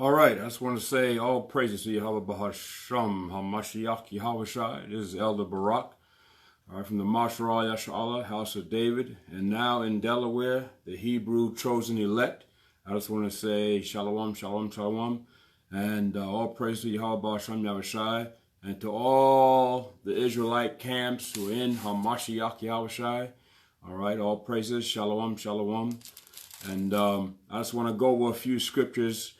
All right, I just want to say all praises to Yahweh Bahasham Hamashiach Yahweh. This is Elder Barak, all right, from the Mashra Yasha'Allah, House of David, and now in Delaware, the Hebrew chosen elect. I just want to say Shalom, Shalom, Shalom, and all praise to Yahweh Bahasham Yahweh, and to all the Israelite camps who are in Hamashiach Yahweh. All right, all praises, Shalom, Shalom, and I just want to go over a few scriptures.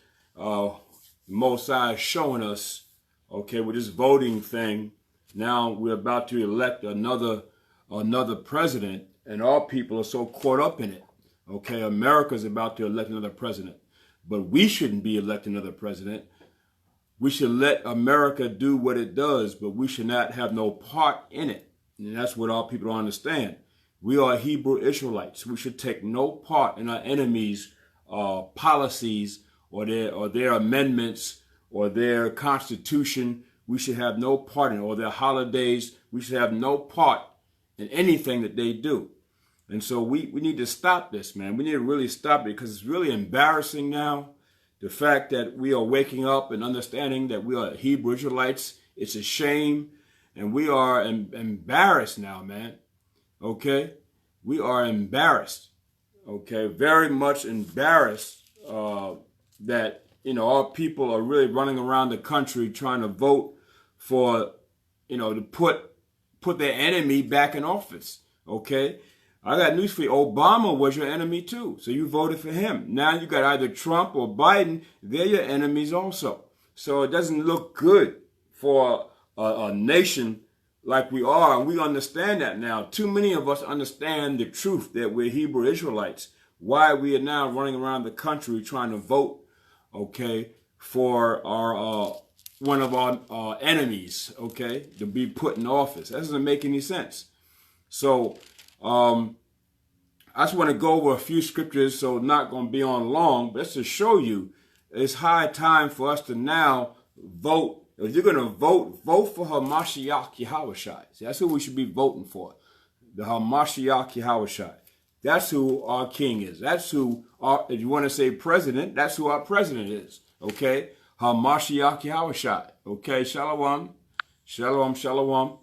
Mosai is showing us, okay, with this voting thing. Now we're about to elect another president, and our people are so caught up in it. Okay, America's about to elect another president, but we shouldn't be electing another president. We should let America do what it does, but we should not have no part in it. And that's what our people don't understand. We are Hebrew Israelites. We should take no part in our enemies' policies or their amendments or their constitution. We should have no part in it, or their holidays. We should have no part in anything that they do. And so we need to stop this, man. We need to really stop it, because it's really embarrassing now. The fact that we are waking up and understanding that we are Hebrew Israelites, it's a shame. And we are embarrassed now, man. Okay? We are embarrassed. Okay? Very much embarrassed that, you know, our people are really running around the country trying to vote for, you know, to put their enemy back in office. Okay? I got news for you. Obama was your enemy too. So you voted for him. Now you got either Trump or Biden. They're your enemies also. So it doesn't look good for a nation like we are. And we understand that now. Too many of us understand the truth that we're Hebrew Israelites. Why we are now running around the country trying to vote, okay, for our one of our enemies, okay, to be put in office. That doesn't make any sense. So I just want to go over a few scriptures, so not going to be on long, but just to show you it's high time for us to now vote. If you're going to vote for Hamashiach Yahushai. That's who we should be voting for, the Hamashiach Yahushai. That's who our king is. That's who if you want to say president, that's who our president is. Okay? Hamashiach Yahushai. Okay? Shalom. Shalom, shalom.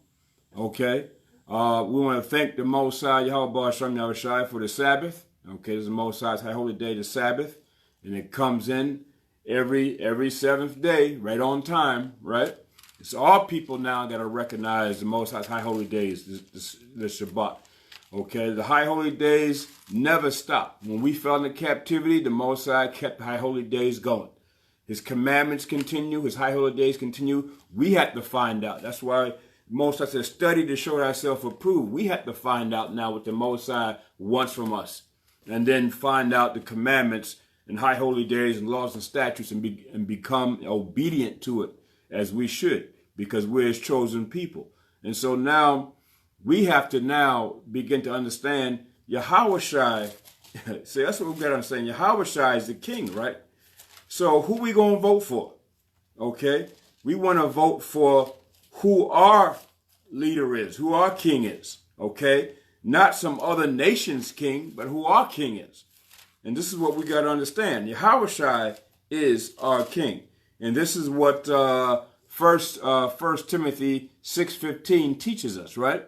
Okay? We want to thank the Most High, Yahweh Hashem Yahushai, for the Sabbath. Okay? This is the Most High's high holy day, the Sabbath. And it comes in every seventh day, right on time, right? It's all people now that are recognized the Most High's high holy days, the Shabbat. Okay, the high holy days never stop. When we fell into captivity, the Most High kept the high holy days going. His commandments continue, his high holy days continue. We had to find out. That's why Most High said, study to show thyself approved. We had to find out now what the Most High wants from us. And then find out the commandments and high holy days and laws and statutes and become obedient to it as we should, because we're his chosen people. And so now, we have to now begin to understand Yahushai. See, that's what we've got to understand. Yahushai is the king, right? So who we going to vote for? Okay? We want to vote for who our leader is, who our king is. Okay? Not some other nation's king, but who our king is. And this is what we got to understand. Yahushai is our king. And this is what First Timothy 6:15 teaches us, right?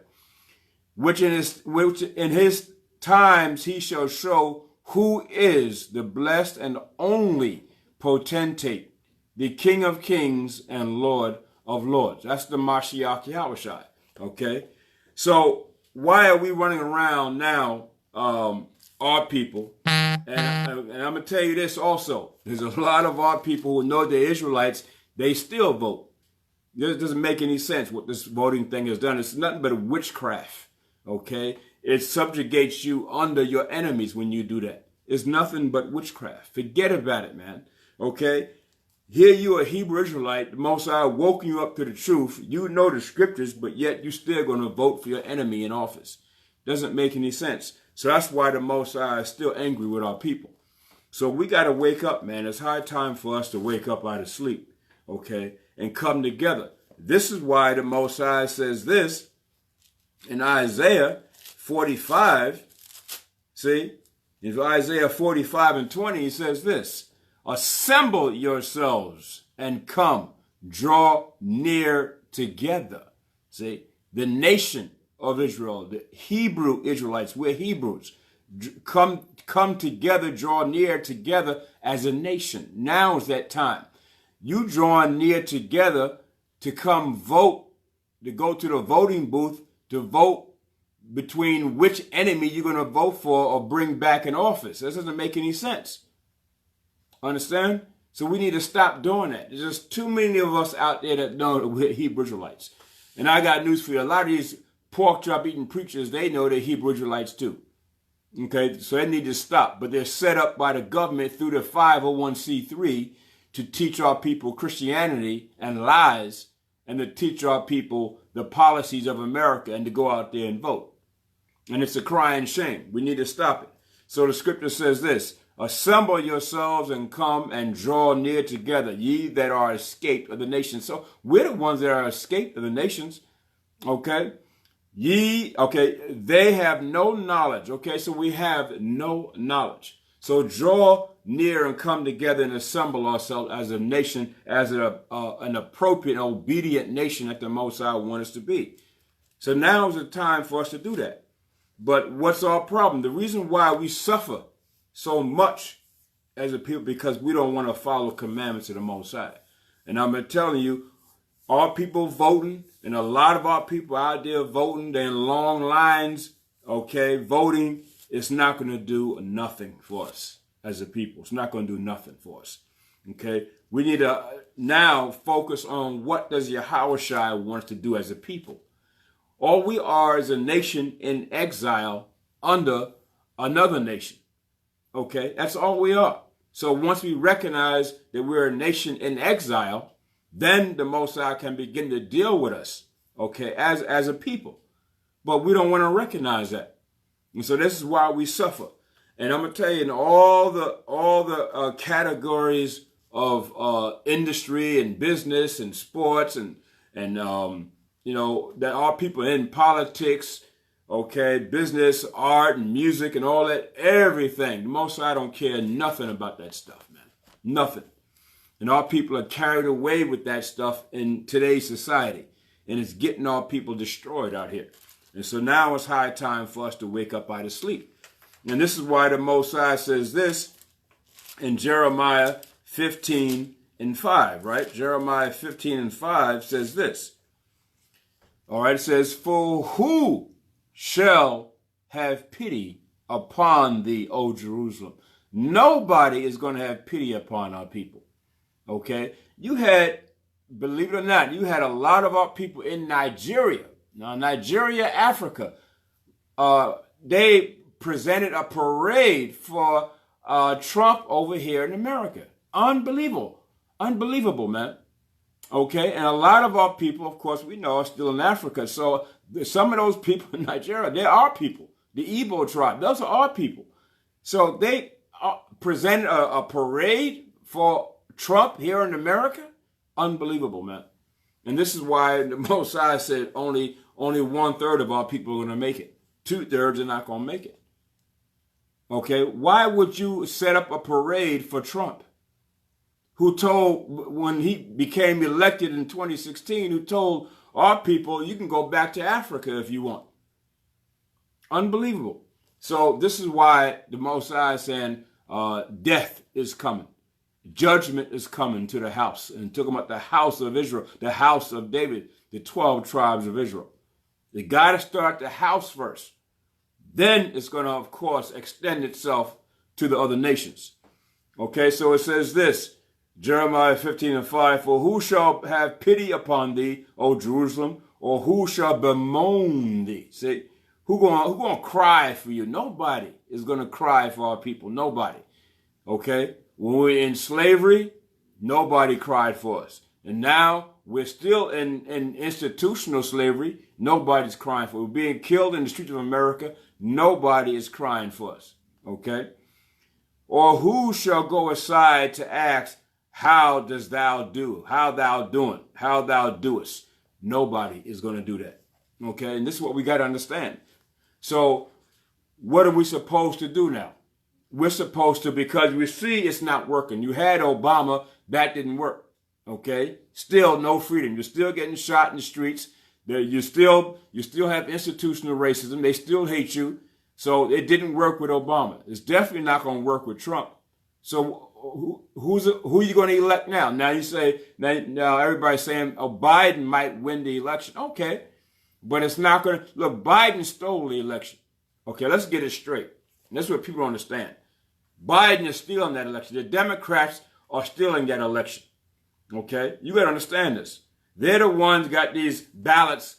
Which in his times he shall show who is the blessed and only potentate, the King of kings and Lord of lords. That's the Mashiach Yahushai. Okay? So why are we running around now, our people? And I'm going to tell you this also. There's a lot of our people who know they're Israelites, they still vote. It doesn't make any sense what this voting thing has done. It's nothing but a witchcraft. Okay? It subjugates you under your enemies when you do that. It's nothing but witchcraft. Forget about it, man. Okay? Here you are a Hebrew Israelite. The Most High woke you up to the truth. You know the scriptures, but yet you're still going to vote for your enemy in office. Doesn't make any sense. So that's why the Most High is still angry with our people. So we got to wake up, man. It's high time for us to wake up out of sleep. Okay? And come together. This is why the Most High says this in Isaiah 45, see, in Isaiah 45:20, he says this, assemble yourselves and come, draw near together. See, the nation of Israel, the Hebrew Israelites, we're Hebrews. Come together, draw near together as a nation. Now is that time. You drawing near together to come vote, to go to the voting booth to vote between which enemy you're going to vote for or bring back in office. This doesn't make any sense. Understand? So we need to stop doing that. There's just too many of us out there that know that we're Hebrew Israelites. And I got news for you. A lot of these pork chop eating preachers, they know they're Hebrew Israelites too. Okay, so they need to stop. But they're set up by the government through the 501c3 to teach our people Christianity and lies, and to teach our people the policies of America and to go out there and vote. And it's a crying shame. We need to stop it. So the scripture says this: assemble yourselves and come and draw near together, ye that are escaped of the nations. So we're the ones that are escaped of the nations. Okay? They have no knowledge. Okay, so we have no knowledge. So draw near and come together and assemble ourselves as a nation, as an appropriate, obedient nation that the Most High wants us to be. So now is the time for us to do that. But what's our problem? The reason why we suffer so much as a people, because we don't want to follow commandments of the Most High. And I'm telling you, our people voting, and a lot of our people out there voting, they're in long lines, okay, voting, it's not going to do nothing for us as a people. It's not going to do nothing for us, okay? We need to now focus on what does Yahushua want us to do as a people. All we are is a nation in exile under another nation, okay? That's all we are. So once we recognize that we're a nation in exile, then the Most High can begin to deal with us, okay, as a people. But we don't want to recognize that. And so this is why we suffer. And I'm going to tell you, in all the categories of industry and business and sports and you know, that our people in politics, okay, business, art and music and all that, everything. The Most High don't care nothing about that stuff, man. Nothing. And our people are carried away with that stuff in today's society. And it's getting our people destroyed out here. And so now it's high time for us to wake up out of sleep. And this is why the Most High says this in Jeremiah 15:5, right? Jeremiah 15:5 says this. All right, it says, for who shall have pity upon thee, O Jerusalem? Nobody is going to have pity upon our people. Okay, you had, believe it or not, you had a lot of our people in Nigeria. Now, Nigeria, Africa, they presented a parade for Trump over here in America. Unbelievable. Unbelievable, man. Okay, and a lot of our people, of course, we know are still in Africa. So some of those people in Nigeria, they're our people. The Igbo tribe, those are our people. So they presented a parade for Trump here in America. Unbelievable, man. And this is why the Most High said only 1/3 of our people are going to make it. 2/3 are not going to make it. Okay, why would you set up a parade for Trump, who told, when he became elected in 2016, who told our people, you can go back to Africa if you want. Unbelievable. So this is why the Most High is saying death is coming. Judgment is coming to the house. And talking about the house of Israel, the house of David, the 12 tribes of Israel. They got to start the house first. Then it's going to, of course, extend itself to the other nations. Okay, so it says this, Jeremiah 15:5, for who shall have pity upon thee, O Jerusalem, or who shall bemoan thee? See, who gonna cry for you? Nobody is going to cry for our people. Nobody. Okay? When we were in slavery, nobody cried for us. And now we're still in institutional slavery. Nobody's crying for us. We're being killed in the streets of America. Nobody is crying for us. Okay? Or who shall go aside to ask, how does thou do? How thou doing? How thou doest? Nobody is going to do that. Okay? And this is what we got to understand. So what are we supposed to do now? we're supposed to, because we see it's not working. You had Obama, that didn't work. Okay? Still no freedom. You're still getting shot in the streets. You still have institutional racism. They still hate you. So it didn't work with Obama. It's definitely not going to work with Trump. So who are you going to elect now? Now you say, now everybody's saying, oh, Biden might win the election. Okay. But it's not going to, look, Biden stole the election. Okay, let's get it straight. And that's what people don't understand. Biden is stealing that election. The Democrats are stealing that election. Okay? You got to understand this. They're the ones got these ballots,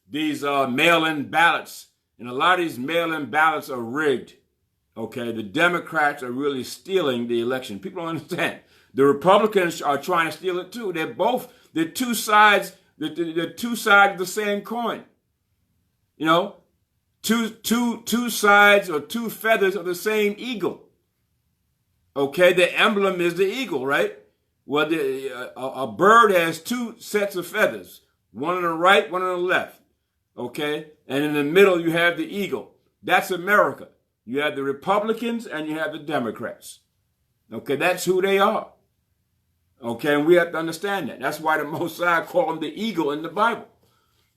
these mail-in ballots. And a lot of these mail-in ballots are rigged. Okay? The Democrats are really stealing the election. People don't understand. The Republicans are trying to steal it too. They're two sides, they're two sides of the same coin. You know? Two sides or two feathers of the same eagle. Okay, the emblem is the eagle, right? Well, a bird has two sets of feathers, one on the right, one on the left. Okay, and in the middle you have the eagle. That's America. You have the Republicans and you have the Democrats. Okay, that's who they are. Okay, and we have to understand that. That's why the Mosiah called him the eagle in the Bible.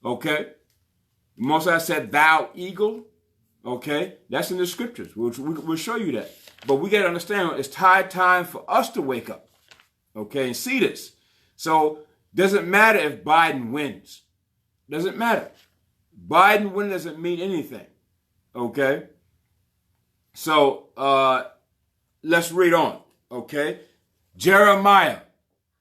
Okay. Mosiah said, thou eagle. Okay, that's in the scriptures. We'll show you that. But we got to understand it's high time for us to wake up. Okay, and see this. So, doesn't matter if Biden wins. Doesn't matter. Biden win doesn't mean anything. Okay. So, let's read on. Okay. Jeremiah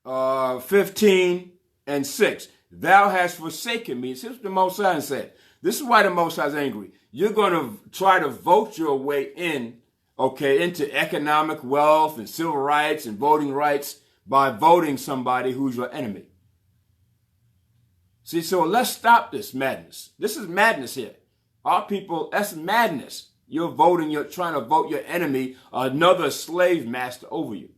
15:6. Thou hast forsaken me. This is what the Mosiah said. This is why the Mosiah is angry. You're going to try to vote your way in, okay, into economic wealth and civil rights and voting rights by voting somebody who's your enemy. See, so let's stop this madness. This is madness here. Our people, that's madness. You're trying to vote your enemy, another slave master over you.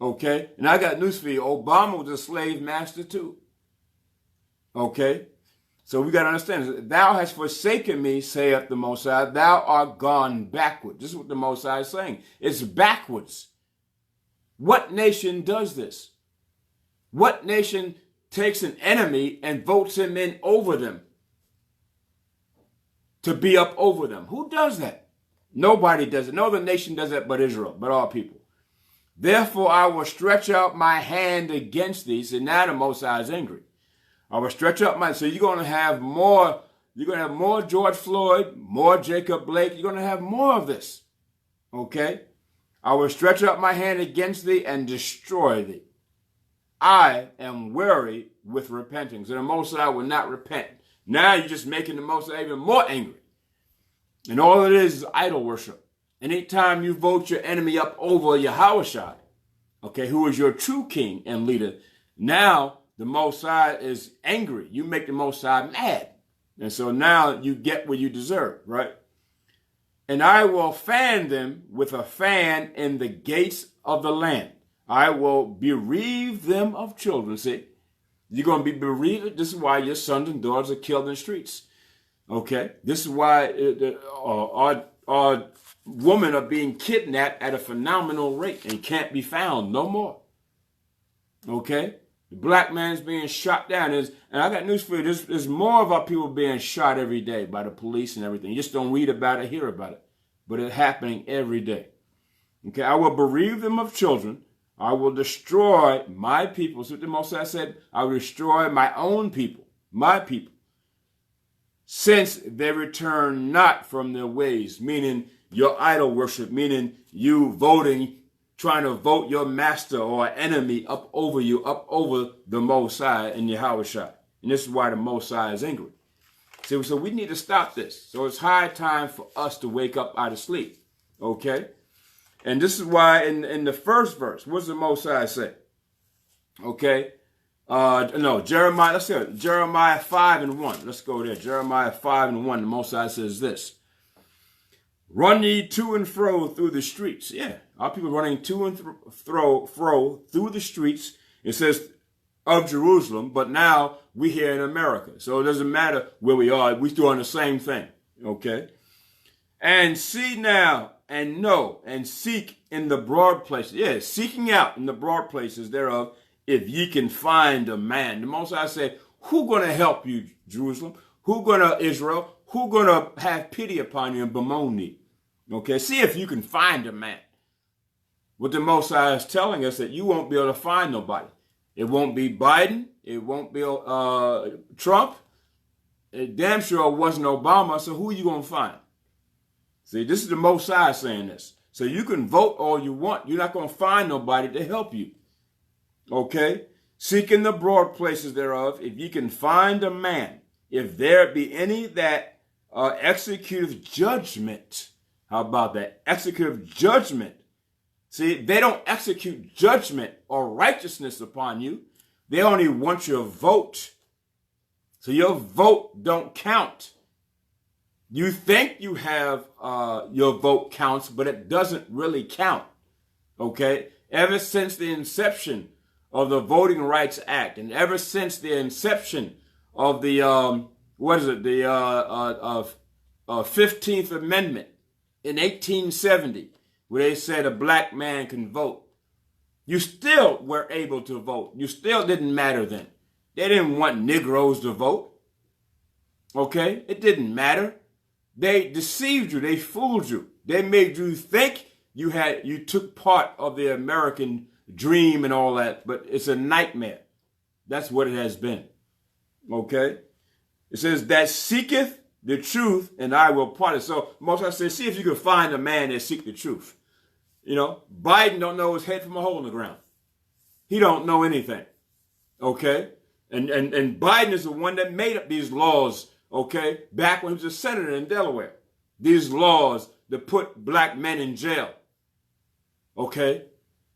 Okay? And I got news for you. Obama was a slave master too. Okay? So we got to understand. Thou hast forsaken me, saith the Mosiah. Thou art gone backward. This is what the Mosiah is saying. It's backwards. What nation does this? What nation takes an enemy and votes him in over them? To be up over them. Who does that? Nobody does it. No other nation does that but Israel, but our people. Therefore I will stretch out my hand against thee. So now the Mosiah is angry. I will stretch up so you're going to have more George Floyd, more Jacob Blake. You're going to have more of this. Okay? I will stretch up my hand against thee and destroy thee. I am weary with repenting. So the Mosiah will not repent. Now you're just making the Mosiah even more angry. And all it is idol worship. Anytime you vote your enemy up over Yahushua, okay, who is your true king and leader, now the Mosiah is angry. You make the Mosiah mad. And so now you get what you deserve, right? And I will fan them with a fan in the gates of the land. I will bereave them of children. See, you're going to be bereaved. This is why your sons and daughters are killed in the streets. Okay? This is why our women are being kidnapped at a phenomenal rate and can't be found no more. Okay? The black man's being shot down. And I got news for you. There's more of our people being shot every day by the police and everything. You just don't read about it, hear about it. But it's happening every day. Okay? I will bereave them of children. I will destroy my people. So the Mosiah said, I will destroy my own people, my people, since they return not from their ways, meaning your idol worship, meaning you trying to vote your master or enemy up over you, up over the Mosiah and Yahushua. And this is why the Mosiah is angry. See, so we need to stop this. So it's high time for us to wake up out of sleep. Okay? And this is why in the first verse, what does the Mosiah say? Okay? Jeremiah, let's go. Jeremiah 5:1. Let's go there. Jeremiah 5:1. The Mosiah says this. Run ye to and fro through the streets. Yeah, our people running to and fro through the streets. It says of Jerusalem, but now we here in America. So it doesn't matter where we are. We're doing the same thing. Okay? And see now and know and seek in the broad places. Yeah, seeking out in the broad places thereof, if ye can find a man. The Most High said, who going to help you, Jerusalem? Who going to, Israel? Who going to have pity upon you and bemoan thee? Okay, see if you can find a man. What the Most High is telling us that you won't be able to find nobody. It won't be Biden. It won't be Trump. It damn sure wasn't Obama. So who are you going to find? See, this is the Most High saying this. So you can vote all you want. You're not going to find nobody to help you. Okay? Seek in the broad places thereof, if ye can find a man, if there be any that executeth judgment. How about that? Executive judgment. See, they don't execute judgment or righteousness upon you. They only want your vote. So your vote don't count. You think you have your vote counts, but it doesn't really count. Okay? Ever since the inception of the Voting Rights Act, and ever since the inception of the, the 15th Amendment in 1870, where they said a black man can vote, you still were able to vote. You still didn't matter then. They didn't want Negroes to vote. Okay? It didn't matter. They deceived you. They fooled you. They made you think you took part of the American dream and all that, but it's a nightmare. That's what it has been. Okay? It says, that seeketh the truth, and I will pardon. So Most High says, see if you can find a man that seek the truth. You know, Biden don't know his head from a hole in the ground. He don't know anything. Okay? And Biden is the one that made up these laws, okay, back when he was a senator in Delaware. These laws that put black men in jail. Okay?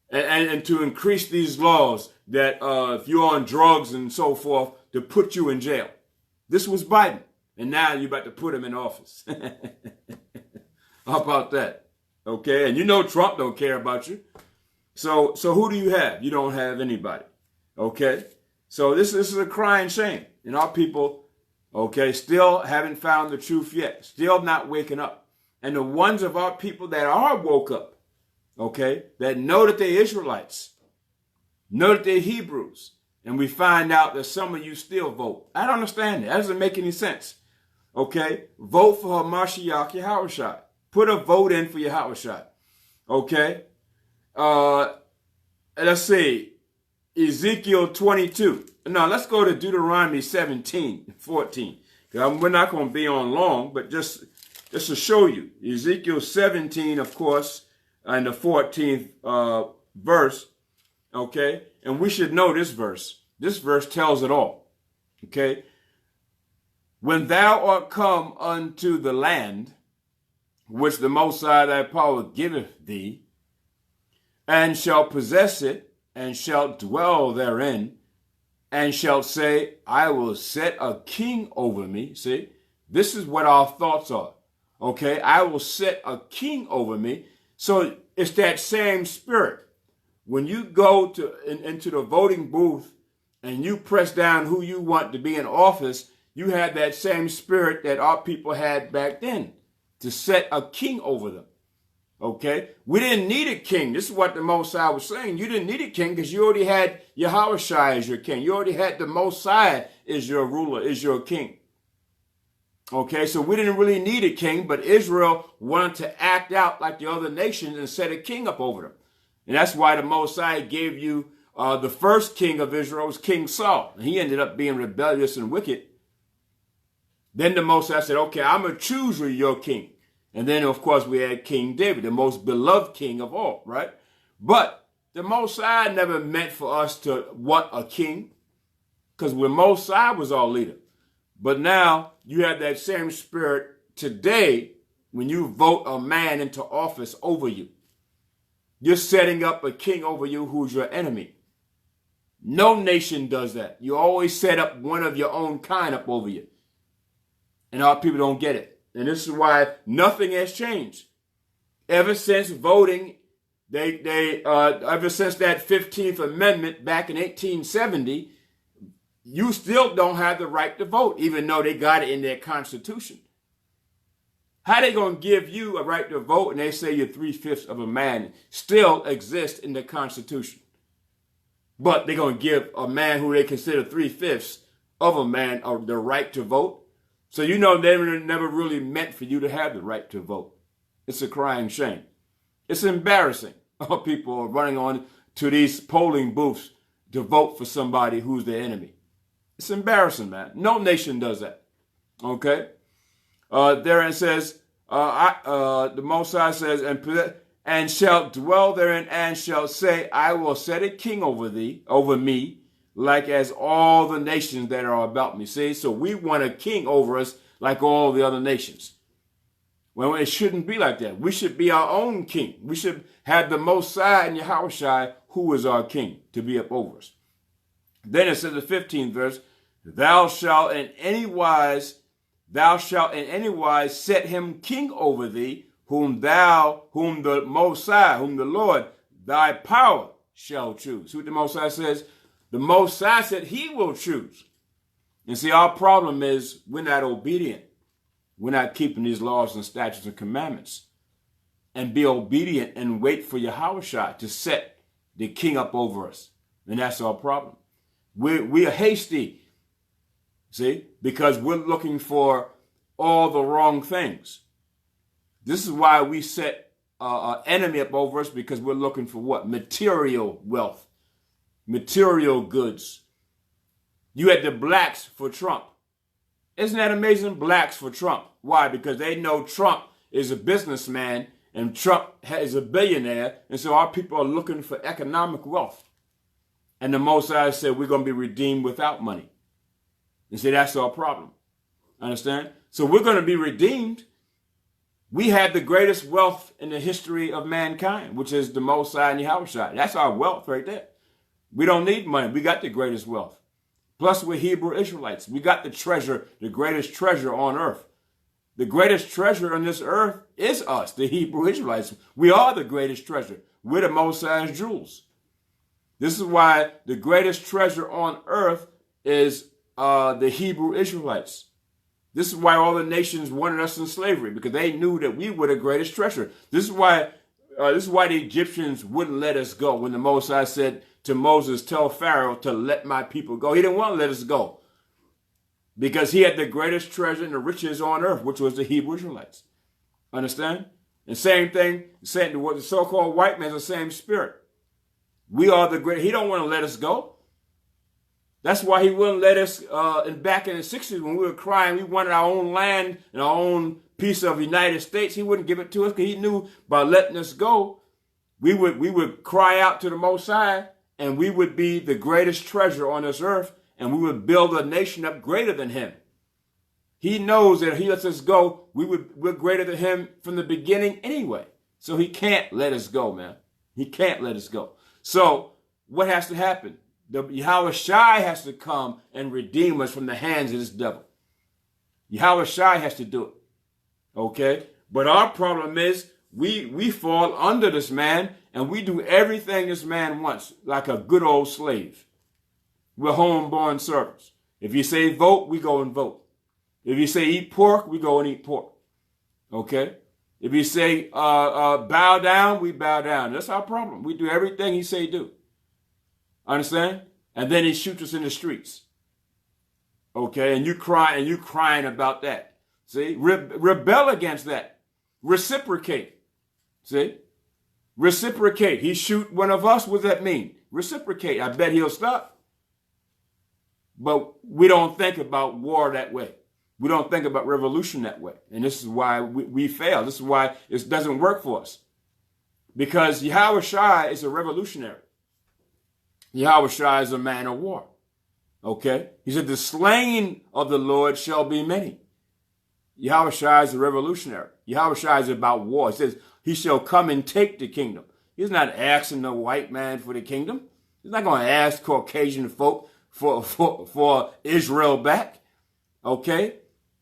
And to increase these laws that if you're on drugs and so forth, to put you in jail. This was Biden. And now you're about to put him in office. How about that? Okay, and you know Trump don't care about you. So who do you have? You don't have anybody. Okay? So this is a crying shame. And our people, okay, still haven't found the truth yet. Still not waking up. And the ones of our people that are woke up, okay, that know that they're Israelites, know that they're Hebrews, and we find out that some of you still vote. I don't understand it. That doesn't make any sense. Okay? Vote for Hamashiach Yahushua. Put a vote in for Yahushua. Okay? Let's see. Ezekiel 22. No, let's go to Deuteronomy 17:14. We're not going to be on long, but just to show you. Ezekiel 17, of course, and the 14th verse. Okay? And we should know this verse. This verse tells it all. Okay? When thou art come unto the land, which the Most High thy power giveth thee, and shalt possess it, and shalt dwell therein, and shalt say, I will set a king over me. See, this is what our thoughts are. Okay? I will set a king over me. So it's that same spirit. When you go into the voting booth and you press down who you want to be in office, you have that same spirit that our people had back then, to set a king over them. Okay? We didn't need a king. This is what the Most High was saying. You didn't need a king because you already had Yahushua as your king. You already had the Most High as your ruler, as your king. Okay, so we didn't really need a king, but Israel wanted to act out like the other nations and set a king up over them. And that's why the Most High gave you the first king of Israel was King Saul. And he ended up being rebellious and wicked. Then the Most High said, okay, I'm going to choose you your king. And then, of course, we had King David, the most beloved king of all, right? But the Most High never meant for us to want a king, because when Most High was our leader. But now you have that same spirit today when you vote a man into office over you. You're setting up a king over you who's your enemy. No nation does that. You always set up one of your own kind up over you. And our people don't get it. And this is why nothing has changed. Ever since voting, ever since that 15th Amendment back in 1870, you still don't have the right to vote, even though they got it in their Constitution. How they going to give you a right to vote and they say you're 3/5 of a man still exists in the Constitution? But they're going to give a man who they consider 3/5 of a man the right to vote? So you know they were never really meant for you to have the right to vote. It's a crying shame. It's embarrassing. People are running on to these polling booths to vote for somebody who's their enemy. It's embarrassing, man. No nation does that. Okay? There it says, the Most High says, and shall dwell therein, and shall say, I will set a king over thee, over me, like as all the nations that are about me. See, so we want a king over us like all the other nations. Well, it shouldn't be like that. We should be our own king. We should have the Most High and Yahushua, who is our king, to be up over us. Then it says the 15th verse, thou shalt in any wise set him king over thee, whom the Most High, whom the Lord, thy power shall choose. See what the Most High says? The Most High said he will choose. And see, our problem is we're not obedient. We're not keeping these laws and statutes and commandments. And be obedient and wait for Yahushua to set the king up over us. And that's our problem. We are hasty, see, because we're looking for all the wrong things. This is why we set an enemy up over us, because we're looking for what? Material wealth, material goods. You had the blacks for Trump. Isn't that amazing? Blacks for Trump. Why? Because they know Trump is a businessman and Trump is a billionaire. And so our people are looking for economic wealth. And the Most High said we're going to be redeemed without money. And see, that's our problem. Understand? So we're going to be redeemed. We have the greatest wealth in the history of mankind, which is the Most High and Yahushua. That's our wealth right there. We don't need money. We got the greatest wealth. Plus, we're Hebrew Israelites. We got the treasure, the greatest treasure on earth. The greatest treasure on this earth is us, the Hebrew Israelites. We are the greatest treasure. We're the Most High's jewels. This is why the greatest treasure on earth is the Hebrew Israelites. This is why all the nations wanted us in slavery, because they knew that we were the greatest treasure. This is why the Egyptians wouldn't let us go when the Most High said to Moses, tell Pharaoh to let my people go. He didn't want to let us go because he had the greatest treasure and the riches on earth, which was the Hebrew Israelites. Understand? And same thing, saying what the so-called white man's the same spirit. We are the great. He don't want to let us go. That's why he wouldn't let us back in the 60s when we were crying. We wanted our own land and our own piece of the United States. He wouldn't give it to us because he knew by letting us go, we would cry out to the Most High, and we would be the greatest treasure on this earth, and we would build a nation up greater than him. He knows that if he lets us go, we're greater than him from the beginning anyway. So he can't let us go, man. He can't let us go. So what has to happen? The Yahushua has to come and redeem us from the hands of this devil. Yahushua has to do it. Okay? But our problem is we fall under this man, and we do everything this man wants, like a good old slave. We're homeborn servants. If you say vote, we go and vote. If you say eat pork, we go and eat pork. Okay? If you say bow down, we bow down. That's our problem. We do everything he say do. Understand? And then he shoots us in the streets. Okay? And you crying about that. See? Rebel against that. Reciprocate. See? Reciprocate. He shoot one of us. What does that mean? Reciprocate. I bet he'll stop. But we don't think about war that way. We don't think about revolution that way. And this is why we fail. This is why it doesn't work for us. Because Yahushua is a revolutionary. Yahushua is a man of war. Okay? He said, the slain of the Lord shall be many. Yahushua is a revolutionary. Yahushua is about war. He says, he shall come and take the kingdom. He's not asking the white man for the kingdom. He's not going to ask Caucasian folk for Israel back. Okay?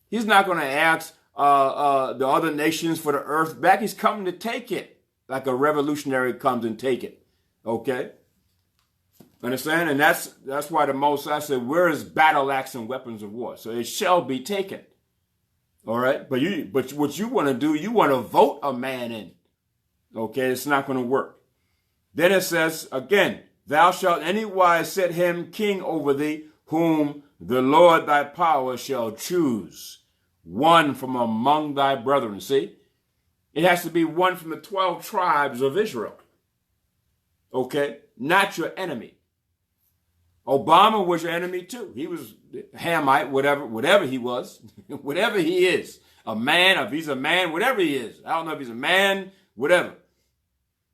He's not going to ask the other nations for the earth back. He's coming to take it, like a revolutionary comes and take it. Okay? Understand? And that's why the Most High said, where is battle axe and weapons of war? So it shall be taken. All right. But what you want to do, you want to vote a man in. Okay. It's not going to work. Then it says again, thou shalt anywise set him king over thee, whom the Lord thy power shall choose, one from among thy brethren. See, it has to be one from the 12 tribes of Israel. Okay, not your enemy. Obama was your enemy too. He was Hamite, whatever he was, whatever he is, a man, if he's a man, whatever he is. I don't know if he's a man, whatever.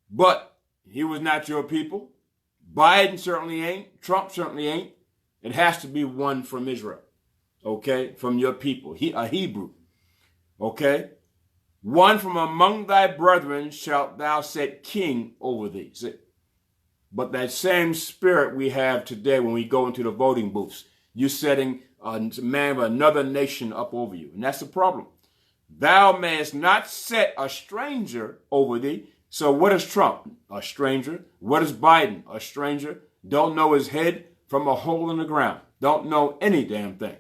But he was not your people. Biden certainly ain't. Trump certainly ain't. It has to be one from Israel, okay, from your people, a Hebrew, okay? One from among thy brethren shalt thou set king over thee. See? But that same spirit we have today when we go into the voting booths, you're setting a man of another nation up over you, and that's the problem. Thou mayest not set a stranger over thee. So what is Trump? A stranger. What is Biden? A stranger. Don't know his head from a hole in the ground. Don't know any damn thing.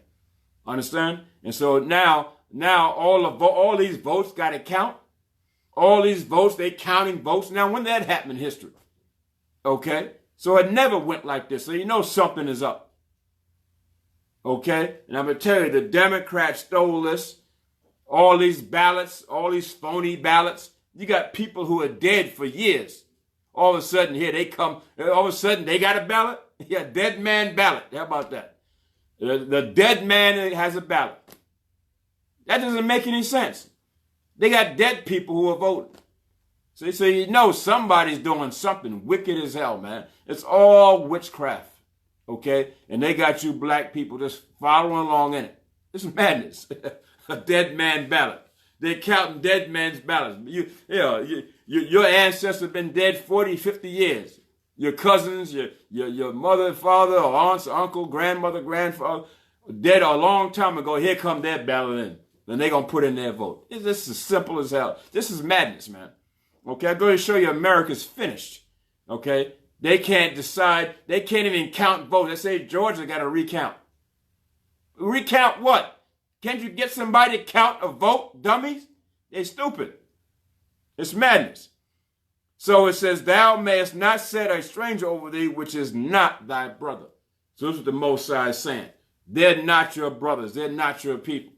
Understand? And so now all these votes got to count. All these votes, they counting votes. Now, when that happened in history? Okay? So it never went like this. So you know something is up. Okay? And I'm going to tell you, the Democrats stole this. All these ballots, all these phony ballots. You got people who are dead for years. All of a sudden, here they come. All of a sudden, they got a ballot. Yeah, dead man ballot. How about that? The dead man has a ballot. That doesn't make any sense. They got dead people who are voting. So you know somebody's doing something wicked as hell, man. It's all witchcraft, okay? And they got you black people just following along in it. It's madness. A dead man ballot. They're counting dead man's ballots. Your ancestors have been dead 40, 50 years. Your cousins, your mother, father, or aunts, uncle, grandmother, grandfather, dead a long time ago. Here come their ballot in. Then they're going to put in their vote. It's just as simple as hell. This is madness, man. Okay, I'm going to show you America's finished. Okay? They can't decide. They can't even count votes. They say Georgia got to recount. Recount what? Can't you get somebody to count a vote, dummies? They're stupid. It's madness. So it says, thou mayest not set a stranger over thee, which is not thy brother. So this is what the Most High is saying. They're not your brothers. They're not your people.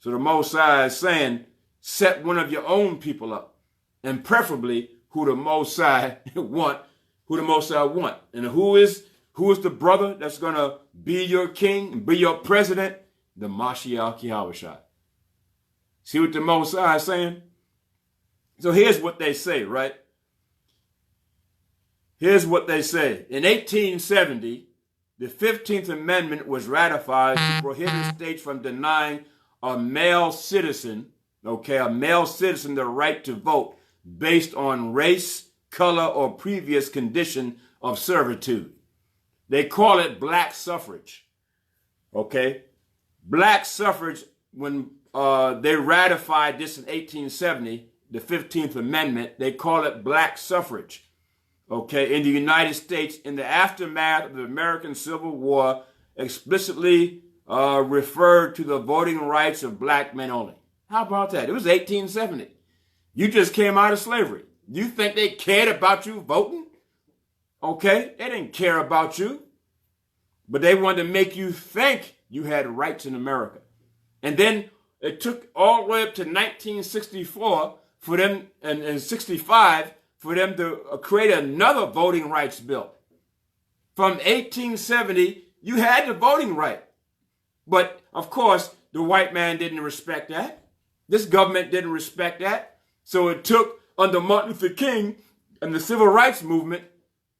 So the Most High is saying, set one of your own people up. And preferably who the Most High want. And who is the brother that's going to be your king and be your president? The Mashiach Yahushua. See what the Most High is saying? So here's what they say, right? Here's what they say. In 1870, the 15th Amendment was ratified to prohibit states from denying a male citizen, the right to vote based on race, color, or previous condition of servitude. They call it black suffrage. Okay? Black suffrage, when they ratified this in 1870, the 15th Amendment, they call it black suffrage. Okay, in the United States, in the aftermath of the American Civil War, explicitly referred to the voting rights of black men only. How about that? It was 1870. You just came out of slavery. You think they cared about you voting? Okay, they didn't care about you. But they wanted to make you think you had rights in America. And then it took all the way up to 1964 for them, and 65, for them to create another voting rights bill. From 1870, you had the voting right. But, of course, the white man didn't respect that. This government didn't respect that. So it took, under Martin Luther King and the Civil Rights Movement,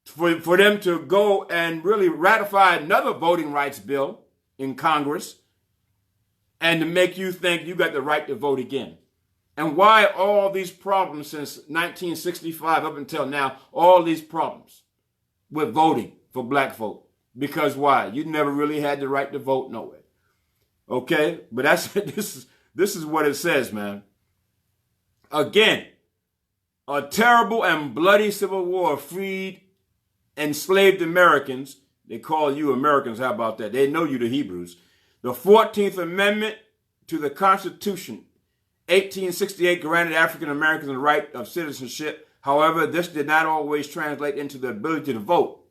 for them to go and really ratify another voting rights bill in Congress and to make you think you got the right to vote again. And why all these problems since 1965 up until now, all these problems with voting for black folk? Because why? You never really had the right to vote nowhere. Okay? But this is what it says, man. Again, a terrible and bloody civil war freed enslaved Americans. They call you Americans. How about that? They know you the Hebrews. The 14th Amendment to the Constitution, 1868 granted African Americans the right of citizenship. However, this did not always translate into the ability to vote.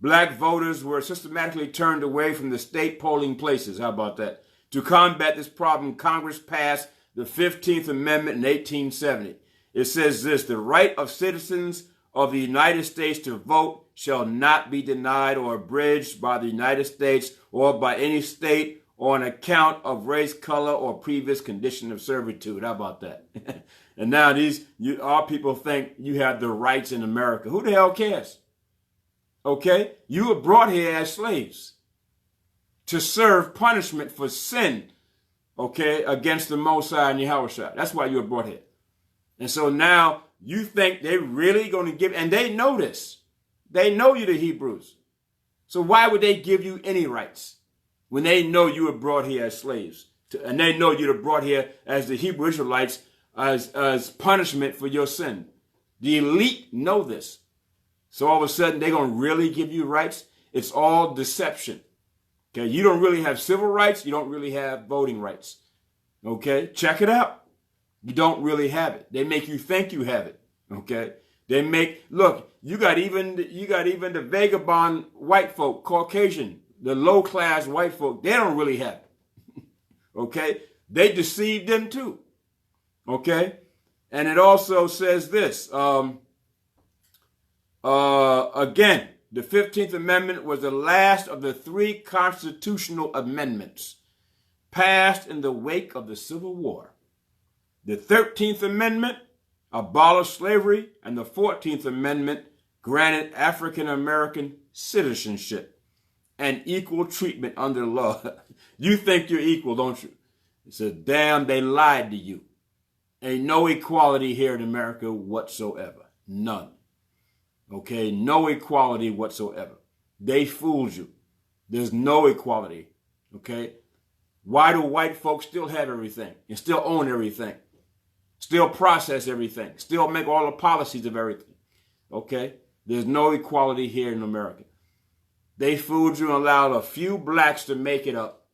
Black voters were systematically turned away from the state polling places. How about that? To combat this problem, Congress passed the 15th Amendment in 1870. It says this: the right of citizens of the United States to vote shall not be denied or abridged by the United States or by any state on account of race, color, or previous condition of servitude. How about that? And now our people think you have the rights in America. Who the hell cares? Okay? You were brought here as slaves to serve punishment for sin, okay, against the Mosai and Yahushua. That's why you were brought here. And so now you think they're really going to give, and they know this. They know you're the Hebrews. So why would they give you any rights when they know you were brought here as slaves? And they know you were brought here as the Hebrew Israelites as punishment for your sin. The elite know this. So all of a sudden, they're going to really give you rights? It's all deception. Okay, you don't really have civil rights. You don't really have voting rights. Okay, check it out. You don't really have it. They make you think you have it. Okay, look, you got even the vagabond white folk, Caucasian, the low class white folk. They don't really have it. Okay, they deceived them too. Okay, and it also says this. Again, the 15th Amendment was the last of the 3 constitutional amendments passed in the wake of the Civil War. The 13th Amendment abolished slavery, and the 14th Amendment granted African American citizenship and equal treatment under the law. You think you're equal, don't you? It says, damn, they lied to you. Ain't no equality here in America whatsoever. None. Okay, no equality whatsoever. They fooled you. There's no equality. Okay? Why do white folks still have everything and still own everything? Still process everything. Still make all the policies of everything. Okay? There's no equality here in America. They fooled you and allowed a few blacks to make it up.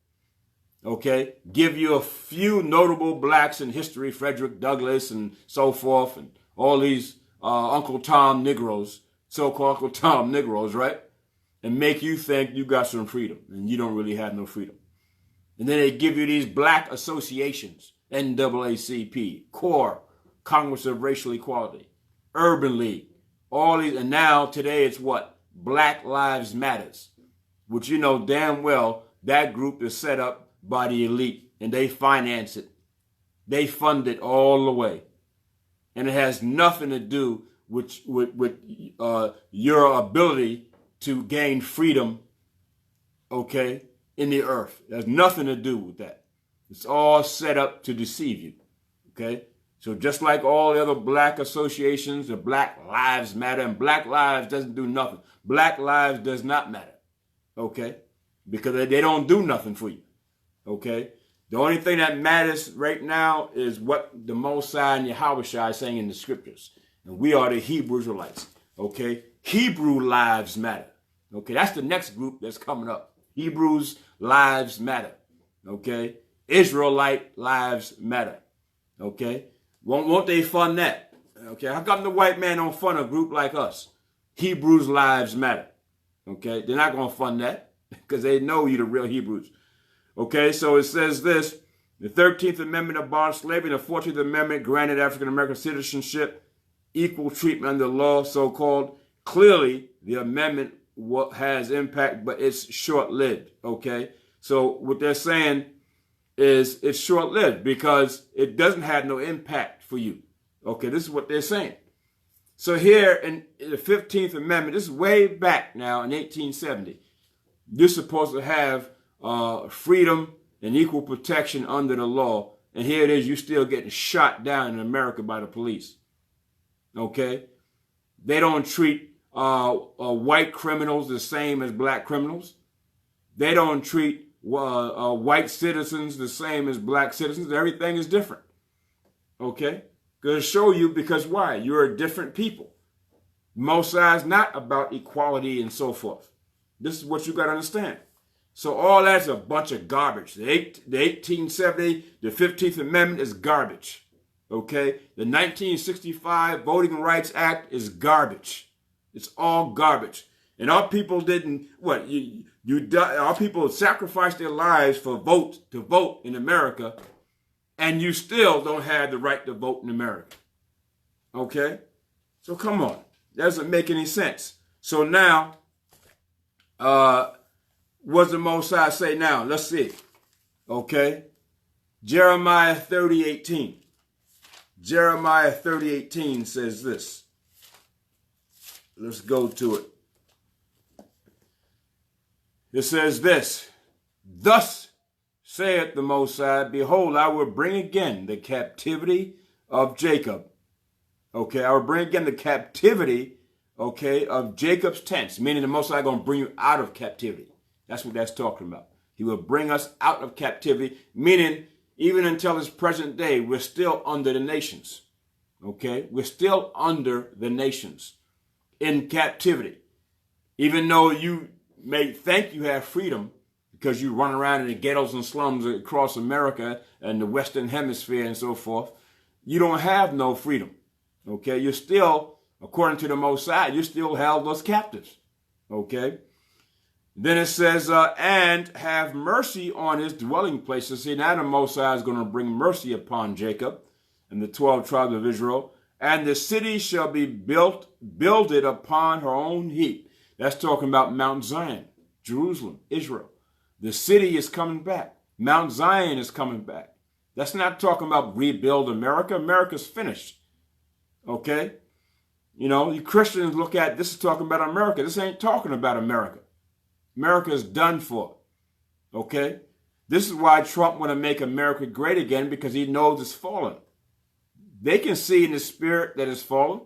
Okay? Give you a few notable blacks in history, Frederick Douglass and so forth, and all these Uncle Tom Negroes, so-called Uncle Tom Negroes, right? And make you think you got some freedom, and you don't really have no freedom. And then they give you these black associations, NAACP, CORE, Congress of Racial Equality, Urban League, all these, and now today it's what? Black Lives Matters, which you know damn well that group is set up by the elite, and they finance it. They fund it all the way. And it has nothing to do with your ability to gain freedom, okay, in the earth. It has nothing to do with that. It's all set up to deceive you, okay? So just like all the other black associations, the Black Lives Matter, and Black Lives doesn't do nothing. Black Lives does not matter, okay? Because they don't do nothing for you, okay? The only thing that matters right now is what the Mosai and Yahushua is saying in the scriptures. And we are the Hebrew Israelites, okay? Hebrew lives matter, okay? That's the next group that's coming up. Hebrews lives matter, okay? Israelite lives matter, okay? Won't they fund that? Okay, how come the white man don't fund a group like us? Hebrews lives matter, okay? They're not going to fund that because they know you're the real Hebrews. Okay, so it says this: the 13th Amendment abolished slavery, the 14th Amendment granted African American citizenship, equal treatment under the law, so-called. Clearly, the amendment has impact, but it's short-lived, okay? So what they're saying is it's short-lived because it doesn't have no impact for you. Okay, this is what they're saying. So here in the 15th Amendment, this is way back now in 1870, you're supposed to have freedom and equal protection under the law. And here it is, you're still getting shot down in America by the police. Okay? They don't treat white criminals the same as black criminals. They don't treat white citizens the same as black citizens. Everything is different. Okay? Going to show you because why? You're a different people. Mosai is not about equality and so forth. This is what you got to understand. So all that's a bunch of garbage. The 1870, the 15th Amendment is garbage. Okay? The 1965 Voting Rights Act is garbage. It's all garbage. And our people didn't, our people sacrificed their lives to vote in America, and you still don't have the right to vote in America. Okay? So come on. That doesn't make any sense. So now, what does the Most High say now? Let's see. Okay? Jeremiah 30:18. Jeremiah 30:18 says this. Let's go to it. It says this. Thus saith the Most High, behold, I will bring again the captivity of Jacob. Okay, I will bring again the captivity, okay, of Jacob's tents, meaning the Most High is going to bring you out of captivity. That's what that's talking about. He will bring us out of captivity, meaning even until this present day, we're still under the nations. Okay, we're still under the nations in captivity. Even though you may think you have freedom because you run around in the ghettos and slums across America and the Western Hemisphere and so forth, you don't have no freedom. Okay, you're still, according to the Most High, you're still held as captives. Okay. Then it says, and have mercy on his dwelling places. See, now the Most High is going to bring mercy upon Jacob and the 12 tribes of Israel. And the city shall be builded upon her own heap. That's talking about Mount Zion, Jerusalem, Israel. The city is coming back. Mount Zion is coming back. That's not talking about rebuild America. America's finished. Okay? You know, you Christians look at this is talking about America. This ain't talking about America. America is done for. Okay? This is why Trump want to make America great again, because he knows it's fallen. They can see in the spirit that it's fallen.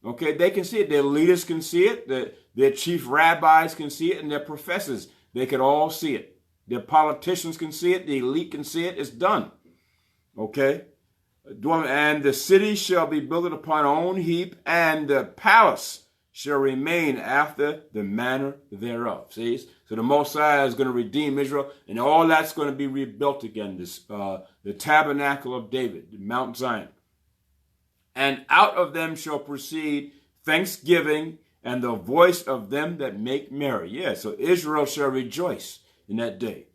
Okay? They can see it. Their leaders can see it. Their chief rabbis can see it. And their professors, they can all see it. Their politicians can see it. The elite can see it. It's done. Okay? And the city shall be built upon her own heap, and the palace shall remain after the manner thereof. See? So the Most High is going to redeem Israel, and all that's going to be rebuilt again. This, the tabernacle of David, Mount Zion. And out of them shall proceed thanksgiving and the voice of them that make merry. Yeah, so Israel shall rejoice in that day.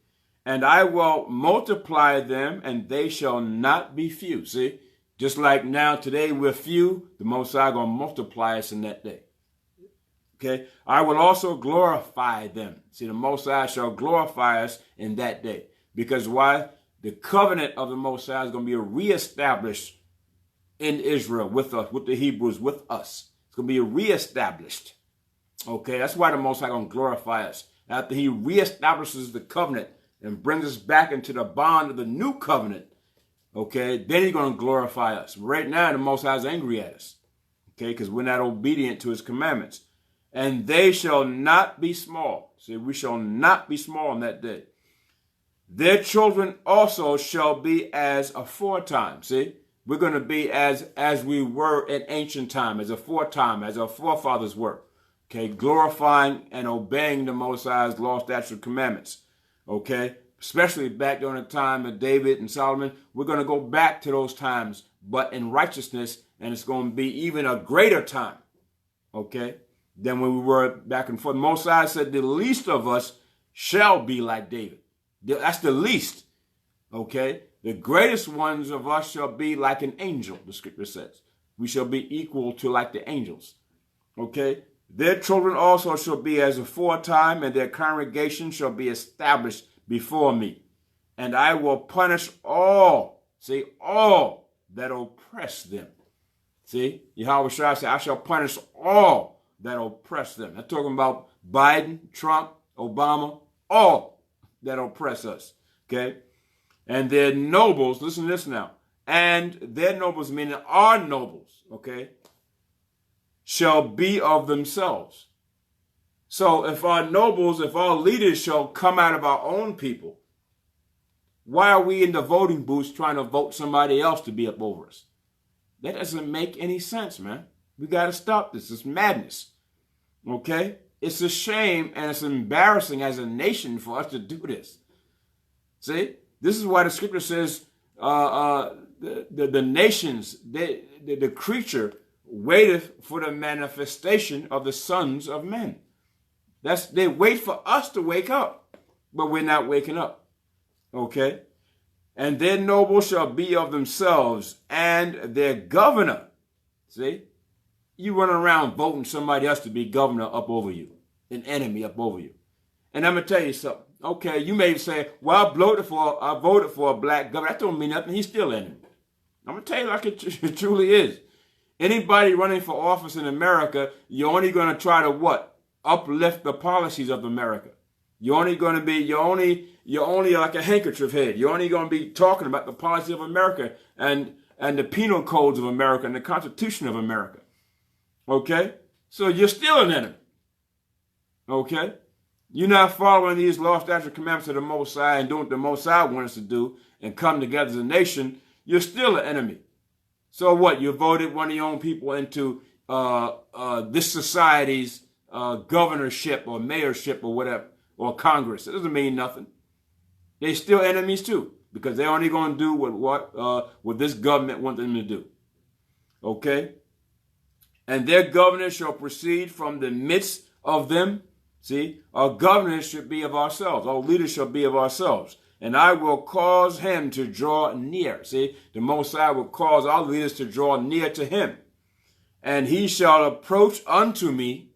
And I will multiply them, and they shall not be few. See? Just like now, today we're few, the Most High going to multiply us in that day. Okay, I will also glorify them. See, the Most High shall glorify us in that day. Because why? The covenant of the Most High is going to be reestablished in Israel with us, with the Hebrews, with us. It's going to be reestablished. Okay, that's why the Most High is going to glorify us. After he reestablishes the covenant and brings us back into the bond of the new covenant, okay, then he's going to glorify us. Right now, the Most High is angry at us. Okay, because we're not obedient to his commandments. And they shall not be small. See, we shall not be small in that day. Their children also shall be as aforetime. See, we're going to be as we were in ancient time, as aforetime, as our forefathers were. Okay, glorifying and obeying the Most High's law, statutes, and commandments. Okay, especially back during the time of David and Solomon. We're going to go back to those times, but in righteousness, and it's going to be even a greater time. Okay. Than when we were back and forth. Most High said the least of us shall be like David. That's the least. Okay? The greatest ones of us shall be like an angel, the scripture says. We shall be equal to like the angels. Okay? Their children also shall be as aforetime, and their congregation shall be established before me. And I will punish all, see, all that oppress them. See? Yahweh Shai said, I shall punish all that oppress them. I'm talking about Biden, Trump, Obama, all that oppress us. Okay? And their nobles, listen to this now, and their nobles, meaning our nobles, okay, shall be of themselves. So if our nobles, if our leaders shall come out of our own people, why are we in the voting booths trying to vote somebody else to be up over us? That doesn't make any sense, man. We got to stop this. It's madness. Okay? It's a shame and it's embarrassing as a nation for us to do this. See, this is why the scripture says the nations, the creature waiteth for the manifestation of the sons of men. They wait for us to wake up, but we're not waking up. Okay? And their nobles shall be of themselves, and their governor. See? You run around voting somebody else to be governor up over you, an enemy up over you. And I'm going to tell you something. Okay, you may say, well, I voted for a black governor. That don't mean nothing. He's still an enemy. I'm going to tell you like it truly is. Anybody running for office in America, you're only going to try to what? Uplift the policies of America. You're only like a handkerchief head. You're only going to be talking about the policy of America and the penal codes of America and the Constitution of America. Okay? So you're still an enemy. Okay? You're not following these law, statutes, commandments of the Most High and doing what the Most High wants us to do and come together as a nation. You're still an enemy. So what? You voted one of your own people into this society's governorship or mayorship or whatever, or Congress. It doesn't mean nothing. They're still enemies too, because they're only going to do what this government wants them to do. Okay? And their governor shall proceed from the midst of them. See, our governors should be of ourselves. Our leaders shall be of ourselves. And I will cause him to draw near. See, the Most High will cause our leaders to draw near to him. And he shall approach unto me.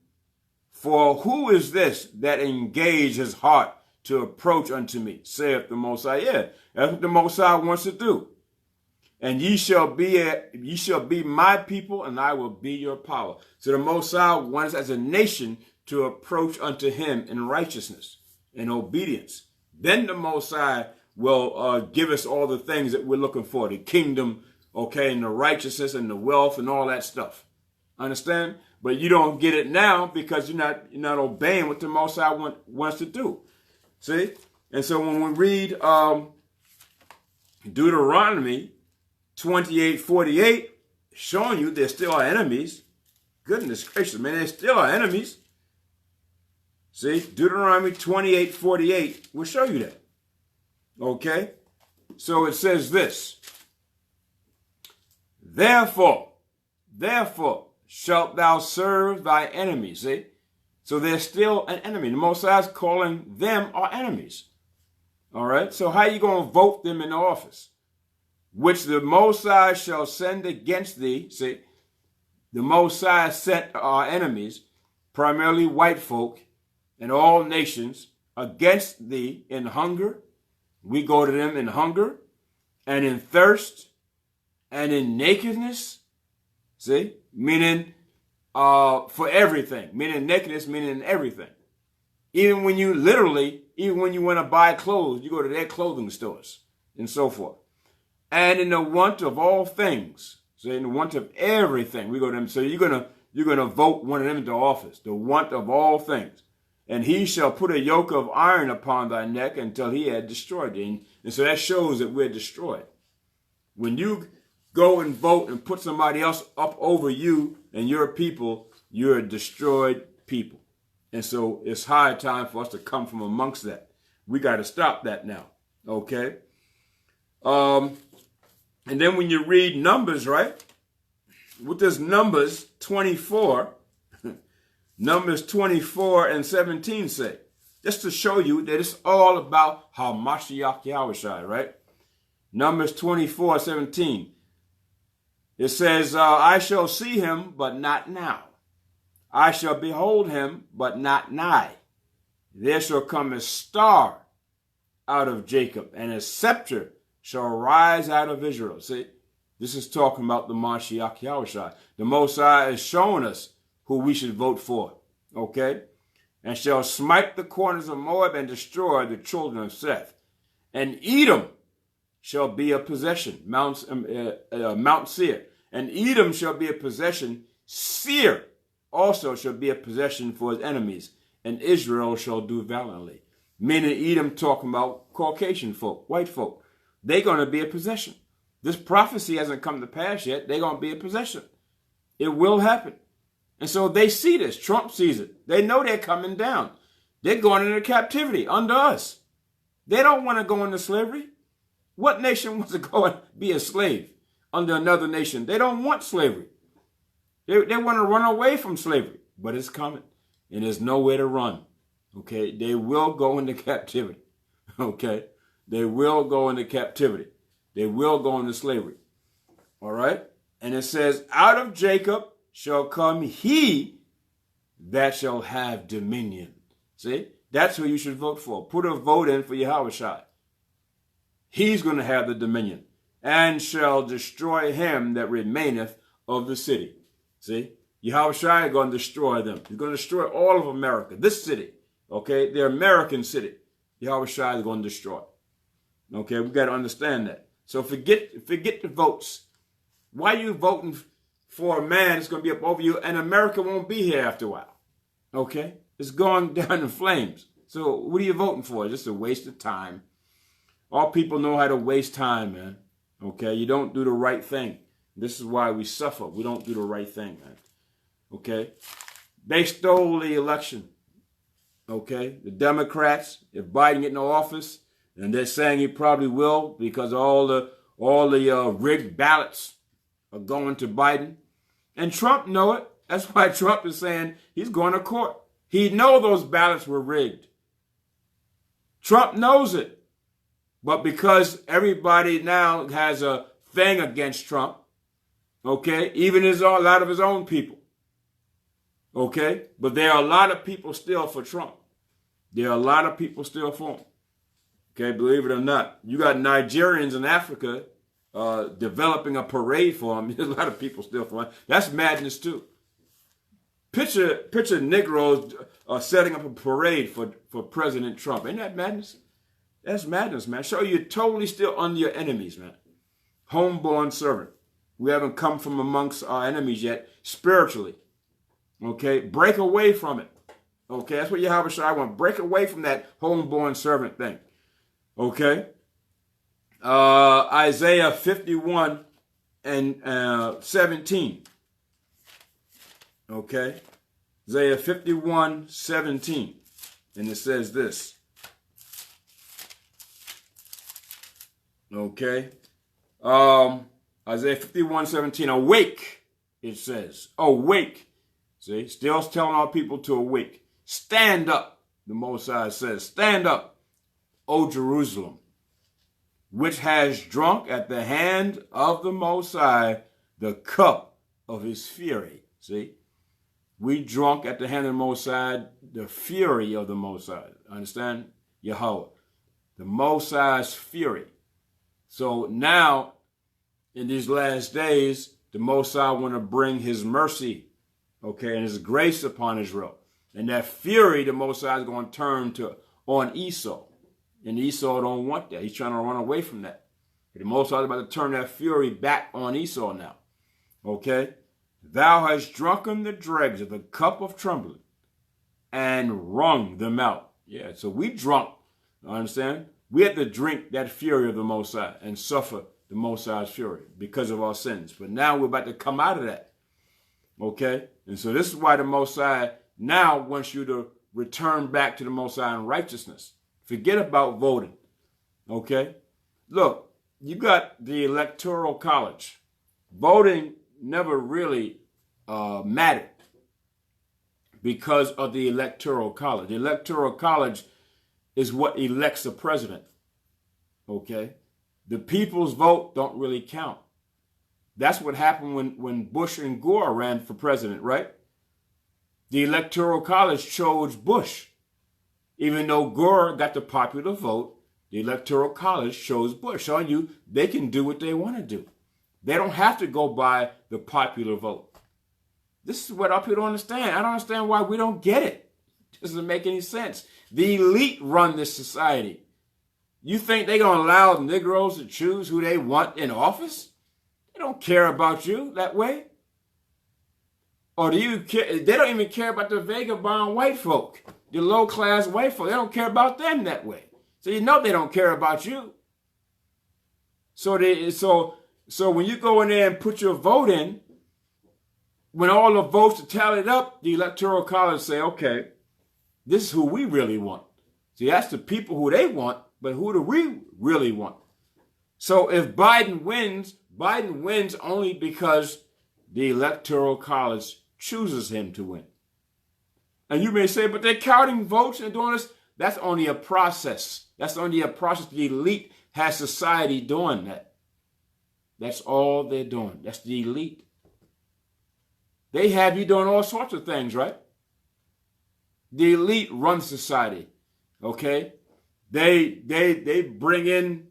For who is this that engage his heart to approach unto me, saith the Most High? Yeah, that's what the Most High wants to do. And ye shall be my people, and I will be your power. So the Most High wants us as a nation to approach unto him in righteousness and obedience. Then the Most High will give us all the things that we're looking for, the kingdom, okay, and the righteousness and the wealth and all that stuff. Understand? But you don't get it now because you're not obeying what the Most High wants to do. See? And so when we read Deuteronomy 28:48, showing you there still are enemies. Goodness gracious, man, there still are enemies. See, Deuteronomy 28:48 will show you that. Okay? So it says this. Therefore, shalt thou serve thy enemies. See? So they're still an enemy. The Most High is calling them our enemies. All right? So how are you going to vote them in office? Which the Most High shall send against thee. See? The Most High sent our enemies, primarily white folk, and all nations against thee in hunger. We go to them in hunger and in thirst and in nakedness. See? Meaning for everything. Meaning nakedness, meaning in everything. Even when you want to buy clothes, you go to their clothing stores and so forth. And in the want of all things. So in the want of everything, we go to them. So you're gonna vote one of them into office. The want of all things. And he shall put a yoke of iron upon thy neck until he had destroyed thee. And so that shows that we're destroyed. When you go and vote and put somebody else up over you and your people, you're a destroyed people. And so it's high time for us to come from amongst that. We got to stop that now. Okay? And then when you read Numbers, right? What does Numbers 24... Numbers 24:17 say, just to show you that it's all about Hamashiach Yahushua, right? Numbers 24:17. It says, I shall see him, but not now. I shall behold him, but not nigh. There shall come a star out of Jacob, and a scepter shall rise out of Israel. See, this is talking about the Mashiach Yahushua. The Most High is showing us who we should vote for, okay? And shall smite the corners of Moab and destroy the children of Seth. And Edom shall be a possession, Mount Seir. And Edom shall be a possession. Seir also shall be a possession for his enemies. And Israel shall do valiantly. Meaning Edom talking about Caucasian folk, white folk. They're going to be a possession. This prophecy hasn't come to pass yet. They're going to be a possession. It will happen. And so they see this. Trump sees it. They know they're coming down. They're going into captivity under us. They don't want to go into slavery. What nation wants to go and be a slave under another nation? They don't want slavery. They want to run away from slavery, but it's coming, and there's nowhere to run. Okay, they will go into captivity. Okay, they will go into captivity. They will go into slavery. All right, and it says, out of Jacob shall come he that shall have dominion. See, that's who you should vote for. Put a vote in for Yahushua. He's going to have the dominion, and shall destroy him that remaineth of the city. See, Yahushua is going to destroy them. He's going to destroy all of America, this city. Okay, the American city. Yahushua is going to destroy. Okay, we got to understand that. So forget the votes. Why are you voting for a man that's going to be up over you, and America won't be here after a while? Okay, it's going down in flames. So what are you voting for? It's just a waste of time. All people know how to waste time, man. Okay, you don't do the right thing. This is why we suffer. We don't do the right thing, man. Okay, they stole the election. Okay, the Democrats, if Biden get no office, and they're saying he probably will because all the rigged ballots are going to Biden, and Trump know it. That's why Trump is saying he's going to court. He knows those ballots were rigged. Trump knows it, but because everybody now has a thing against Trump, okay, even a lot of his own people, okay, but there are a lot of people still for Trump. There are a lot of people still for him. Okay, believe it or not. You got Nigerians in Africa developing a parade for him. There's a lot of people still for him. That's madness too. Picture Negroes setting up a parade for President Trump. Ain't that madness? That's madness, man. Show you're totally still under your enemies, man. Homeborn servant. We haven't come from amongst our enemies yet, spiritually. Okay, break away from it. Okay, that's what Yahushua want. Break away from that homeborn servant thing. Okay. Isaiah 51 and 17. Okay. Isaiah 51, 17. And it says this. Okay. Isaiah 51, 17. Awake, it says. Awake. See, still telling our people to awake. Stand up, the Most High says. Stand up, O Jerusalem, which has drunk at the hand of the Most High the cup of his fury. See? We drunk at the hand of the Most High the fury of the Most High. Understand? Yahweh. The Most High's fury. So now, in these last days, the Most High want to bring his mercy, okay, and his grace upon Israel. And that fury, the Most High is going to turn on Esau. And Esau don't want that. He's trying to run away from that. The Most High is about to turn that fury back on Esau now. Okay? Thou hast drunken the dregs of the cup of trembling and wrung them out. Yeah, so we drunk. Understand? We had to drink that fury of the Most High and suffer the Most High's fury because of our sins. But now we're about to come out of that. Okay? And so this is why the Most High now wants you to return back to the Most High in righteousness. Forget about voting. Okay? Look, you got the Electoral College. Voting never really mattered because of the Electoral College. The Electoral College is what elects a president. Okay? The people's vote don't really count. That's what happened when Bush and Gore ran for president, right? The Electoral College chose Bush. Even though Gore got the popular vote, the Electoral College chose Bush. Showing you they can do what they want to do. They don't have to go by the popular vote. This is what our people don't understand. I don't understand why we don't get it. It doesn't make any sense. The elite run this society. You think they're going to allow the Negroes to choose who they want in office? They don't care about you that way. Or do you care? They don't even care about the vagabond white folk, the low-class white folk. They don't care about them that way. So you know they don't care about you. So when you go in there and put your vote in, when all the votes are tallied up, the Electoral College say, okay, this is who we really want. See, that's the people who they want, but who do we really want? So if Biden wins only because the Electoral College chooses him to win. And you may say, but they're counting votes and doing this. That's only a process. That's only a process. The elite has society doing that. That's all they're doing. That's the elite. They have you doing all sorts of things, right? The elite run society, okay? They bring in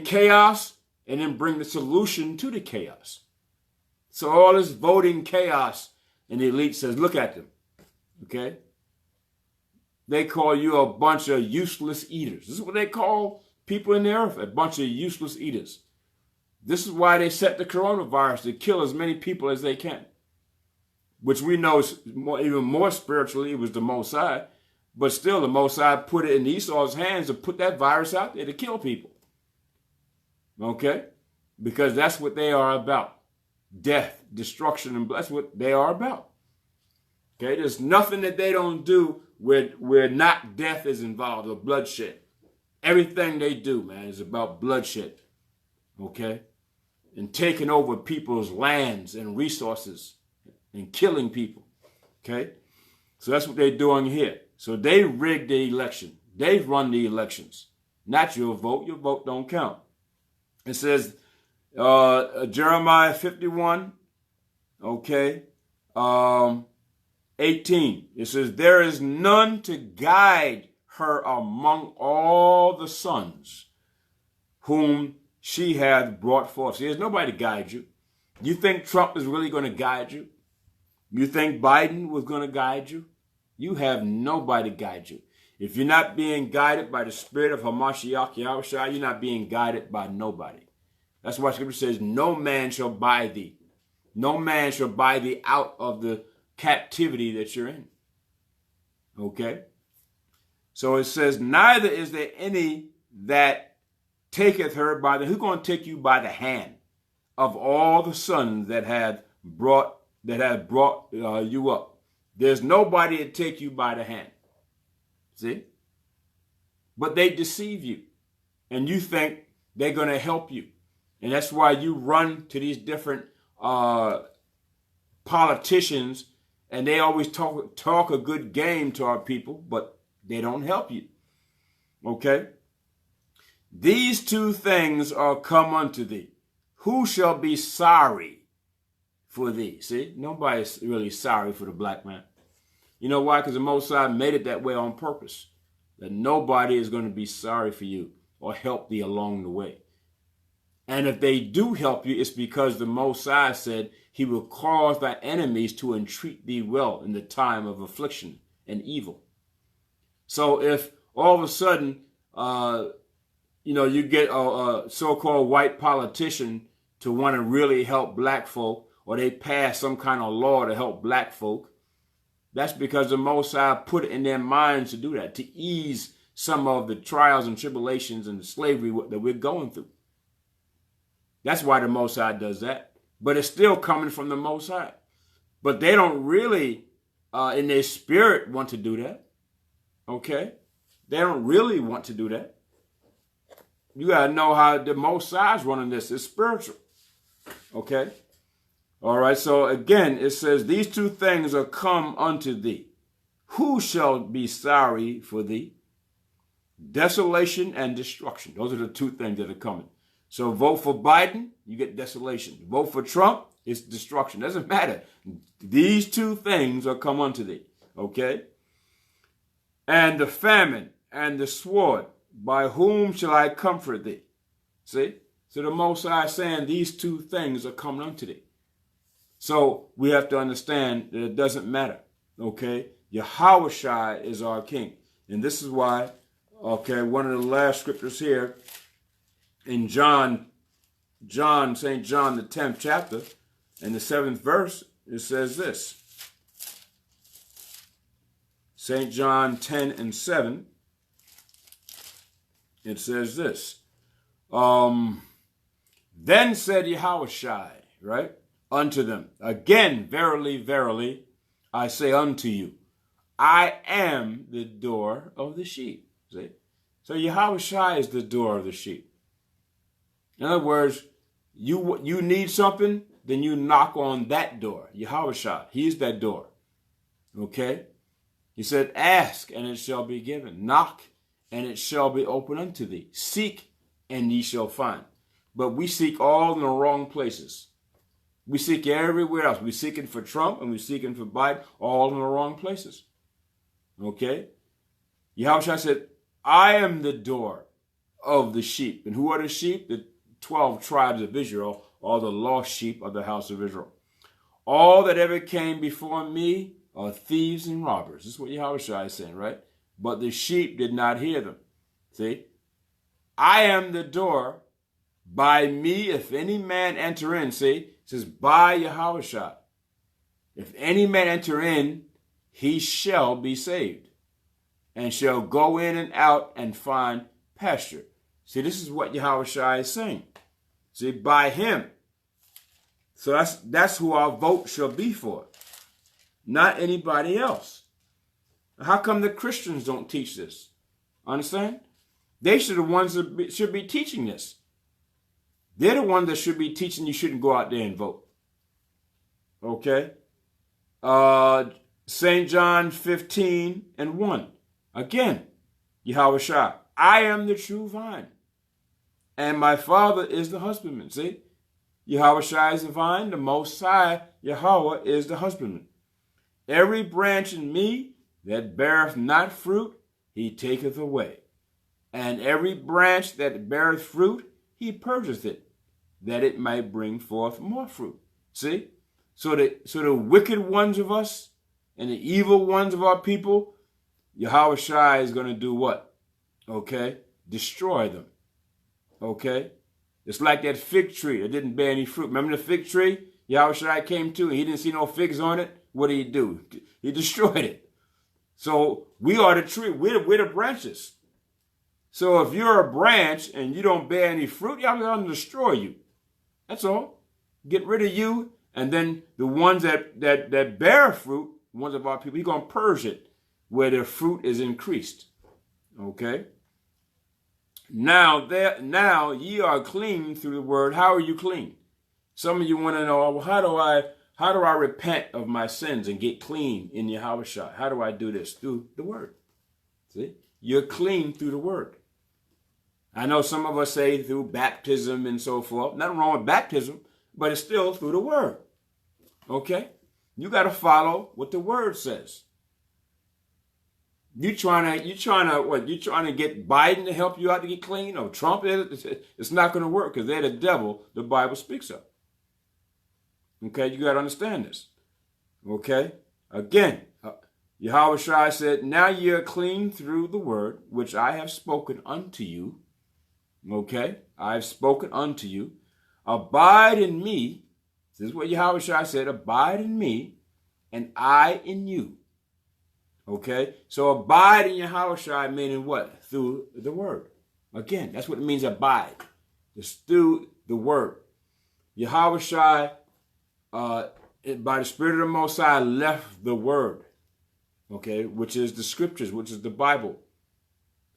chaos and then bring the solution to the chaos. So all this voting chaos, and the elite says, look at them, okay? They call you a bunch of useless eaters. This is what they call people in the earth, a bunch of useless eaters. This is why they set the coronavirus to kill as many people as they can, which we know is even more spiritually, it was the Mosai, but still the Mosai put it in Esau's hands to put that virus out there to kill people. Okay? Because that's what they are about. Death, destruction, and that's what they are about. Okay? There's nothing that they don't do where not death is involved or bloodshed. Everything they do, man, is about bloodshed. Okay? And taking over people's lands and resources and killing people. Okay? So that's what they're doing here. So they rigged the election. They've run the elections. Not your vote. Your vote don't count. It says, Jeremiah 51, okay, 18. It says, there is none to guide her among all the sons whom she hath brought forth. See, there's nobody to guide you. You think Trump is really going to guide you? You think Biden was going to guide you? You have nobody to guide you. If you're not being guided by the spirit of Hamashiach Yahushua, you're not being guided by nobody. That's why Scripture says, no man shall buy thee. No man shall buy thee out of the captivity that you're in. Okay? So it says, neither is there any that taketh her by the, who's going to take you by the hand of all the sons that have brought you up. There's nobody to take you by the hand. See? But they deceive you. And you think they're going to help you. And that's why you run to these different politicians, and they always talk a good game to our people, but they don't help you. Okay? These two things are come unto thee. Who shall be sorry for thee? See, nobody's really sorry for the black man. You know why? Because the Most High made it that way on purpose. That nobody is going to be sorry for you or help thee along the way. And if they do help you, it's because the Most High said he will cause thy enemies to entreat thee well in the time of affliction and evil. So if all of a sudden, you get a so-called white politician to want to really help black folk, or they pass some kind of law to help black folk, that's because the Most High put it in their minds to do that, to ease some of the trials and tribulations and the slavery that we're going through. That's why the Most High does that. But it's still coming from the Most High. But they don't really, in their spirit, want to do that. Okay? They don't really want to do that. You got to know how the Most High is running this. It's spiritual. Okay? All right, so again, it says, these two things are come unto thee. Who shall be sorry for thee? Desolation and destruction. Those are the two things that are coming. So vote for Biden, you get desolation. Vote for Trump, it's destruction. Doesn't matter. These two things are come unto thee. Okay? And the famine and the sword, by whom shall I comfort thee? See? So the Most High is saying these two things are coming unto thee. So we have to understand that it doesn't matter. Okay? Yahushua is our king. And this is why, okay, one of the last scriptures here, in St. John, the 10th chapter, in the 7th verse, it says this. St. John 10 and 7, it says this. Then said Yahushua, right, unto them. Again, verily, verily, I say unto you, I am the door of the sheep. See? So Yahushua is the door of the sheep. In other words, you need something, then you knock on that door. Yahushua, he's that door. Okay? He said, ask, and it shall be given. Knock, and it shall be opened unto thee. Seek, and ye shall find. But we seek all in the wrong places. We seek everywhere else. We're seeking for Trump, and we're seeking for Biden, all in the wrong places. Okay? Yahushua said, I am the door of the sheep. And who are the sheep? The 12 tribes of Israel, or the lost sheep of the house of Israel. All that ever came before me are thieves and robbers. This is what Yahushua is saying, right? But the sheep did not hear them. See? I am the door. By me, if any man enter in, see? It says, by Yahushua. If any man enter in, he shall be saved, and shall go in and out and find pasture. See, this is what Yahushua is saying. See, by him. So that's who our vote shall be for, not anybody else. How come the Christians don't teach this? Understand? They should be the ones that should be teaching this. They're the ones that should be teaching you shouldn't go out there and vote. Okay? St. John 15:1. Again, Yahushua, I am the true vine, and my Father is the husbandman. See? Yahushua is the vine, the Most High, Yahweh, is the husbandman. Every branch in me that beareth not fruit, he taketh away. And every branch that beareth fruit, he purgeth it, that it might bring forth more fruit. See? So the wicked ones of us and the evil ones of our people, Yahushua is going to do what? Okay? Destroy them. Okay? It's like that fig tree that didn't bear any fruit. Remember the fig tree Yahushua came to and he didn't see no figs on it? What did he do? He destroyed it. So we are the tree. We're the branches. So if you're a branch and you don't bear any fruit, Yahweh's going to destroy you. That's all. Get rid of you, and then the ones that bear fruit, ones of our people, he's going to purge it where their fruit is increased. Okay? Now ye are clean through the word. How are you clean? Some of you want to know, well, how do I repent of my sins and get clean in Yahushua? How do I do this? Through the word. See? You're clean through the word. I know some of us say through baptism and so forth. Nothing wrong with baptism, but it's still through the word. Okay? You got to follow what the word says. You trying to get Biden to help you out to get clean, or Trump? It's not going to work, because they're the devil the Bible speaks of. Okay? You got to understand this. Okay? Again, Yahushua said, now ye are clean through the word which I have spoken unto you. Okay? I have spoken unto you. Abide in me. This is what Yahushua said. Abide in me, and I in you. Okay? So abide in Yahushua, meaning what? Through the word. Again, that's what it means, abide. It's through the word. Yahushua, by the Spirit of the Most High, left the word. Okay? Which is the scriptures, which is the Bible.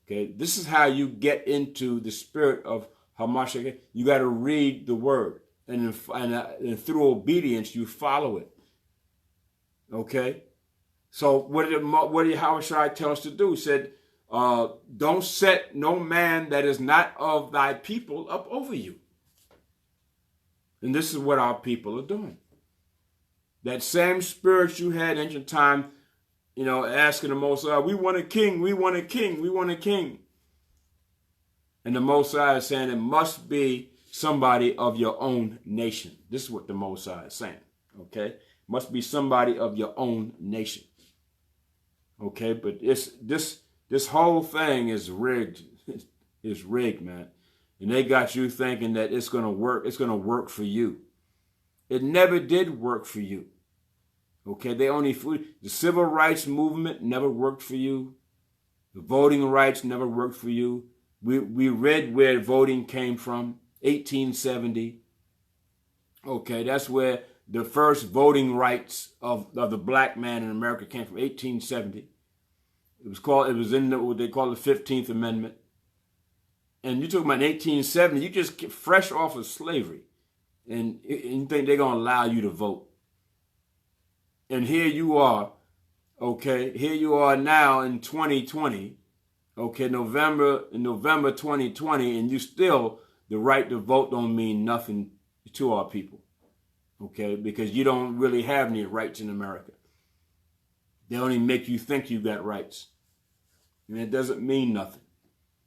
Okay? This is how you get into the spirit of Hamashiach. You got to read the word. And through obedience, you follow it. Okay? So what did Yahushua tell us to do? He said, don't set no man that is not of thy people up over you. And this is what our people are doing. That same spirit you had in ancient time, asking the Most High, we want a king, we want a king, we want a king. And the Most High is saying it must be somebody of your own nation. This is what the Most High is saying. Okay? Must be somebody of your own nation. Okay, but this whole thing is rigged. It's rigged, man. And they got you thinking that it's going to work. It's going to work for you. It never did work for you. Okay, the civil rights movement never worked for you. The voting rights never worked for you. We read where voting came from, 1870. Okay, that's where the first voting rights of the black man in America came from 1870. It was in what they call the 15th Amendment. And you're talking about 1870, you just get fresh off of slavery. And you think they're going to allow you to vote. And here you are, okay? Here you are now in 2020, okay, November 2020, and you still, the right to vote don't mean nothing to our people, okay? Because you don't really have any rights in America. They only make you think you got rights. And it doesn't mean nothing,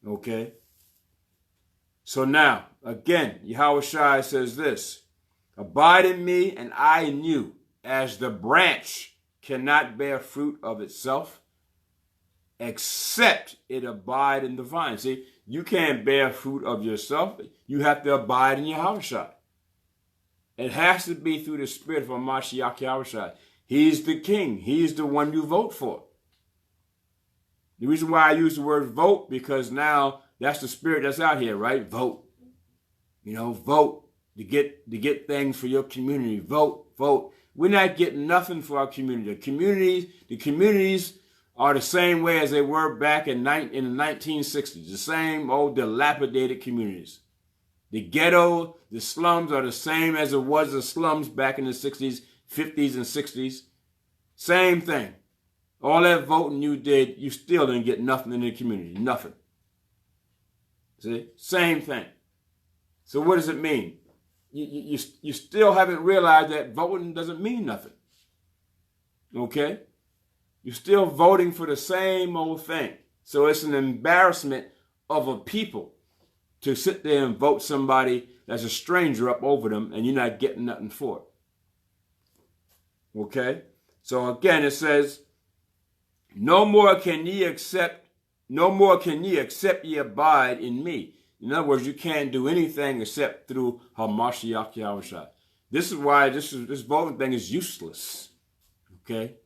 okay? So now, again, Yahushua says this, abide in me and I in you, as the branch cannot bear fruit of itself, except it abide in the vine. See, you can't bear fruit of yourself. You have to abide in Yahushua. It has to be through the Spirit of Mashiach Yahushua. He's the king. He's the one you vote for. The reason why I use the word vote, because now that's the spirit that's out here, right? Vote. You know, vote to get things for your community. Vote, vote. We're not getting nothing for our community. The communities are the same way as they were back in the 1960s. The same old dilapidated communities. The ghetto, the slums are the same as it was the slums back in the 60s, 50s, and 60s. Same thing. All that voting you did, you still didn't get nothing in the community. Nothing. See? Same thing. So what does it mean? You still haven't realized that voting doesn't mean nothing. Okay? You're still voting for the same old thing. So it's an embarrassment of a people to sit there and vote somebody that's a stranger up over them and you're not getting nothing for it. Okay? So again, it says, no more can ye except ye abide in me. In other words, you can't do anything except through Hamashiach Yahushua. This is why this voting thing is useless. Okay?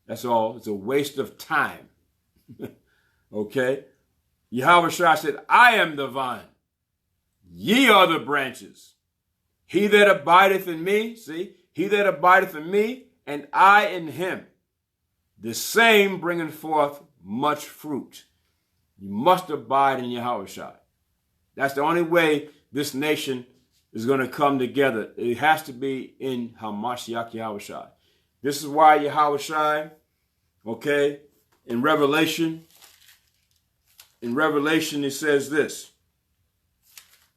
That's all. It's a waste of time. Okay? Yahushua said, I am the vine. Ye are the branches. He that abideth in me, see? He that abideth in me, and I in him. The same bringing forth much fruit. You must abide in Yahushua. That's the only way this nation is going to come together. It has to be in Hamashiach Yahushua. This is why Yahushua, okay, in Revelation it says this.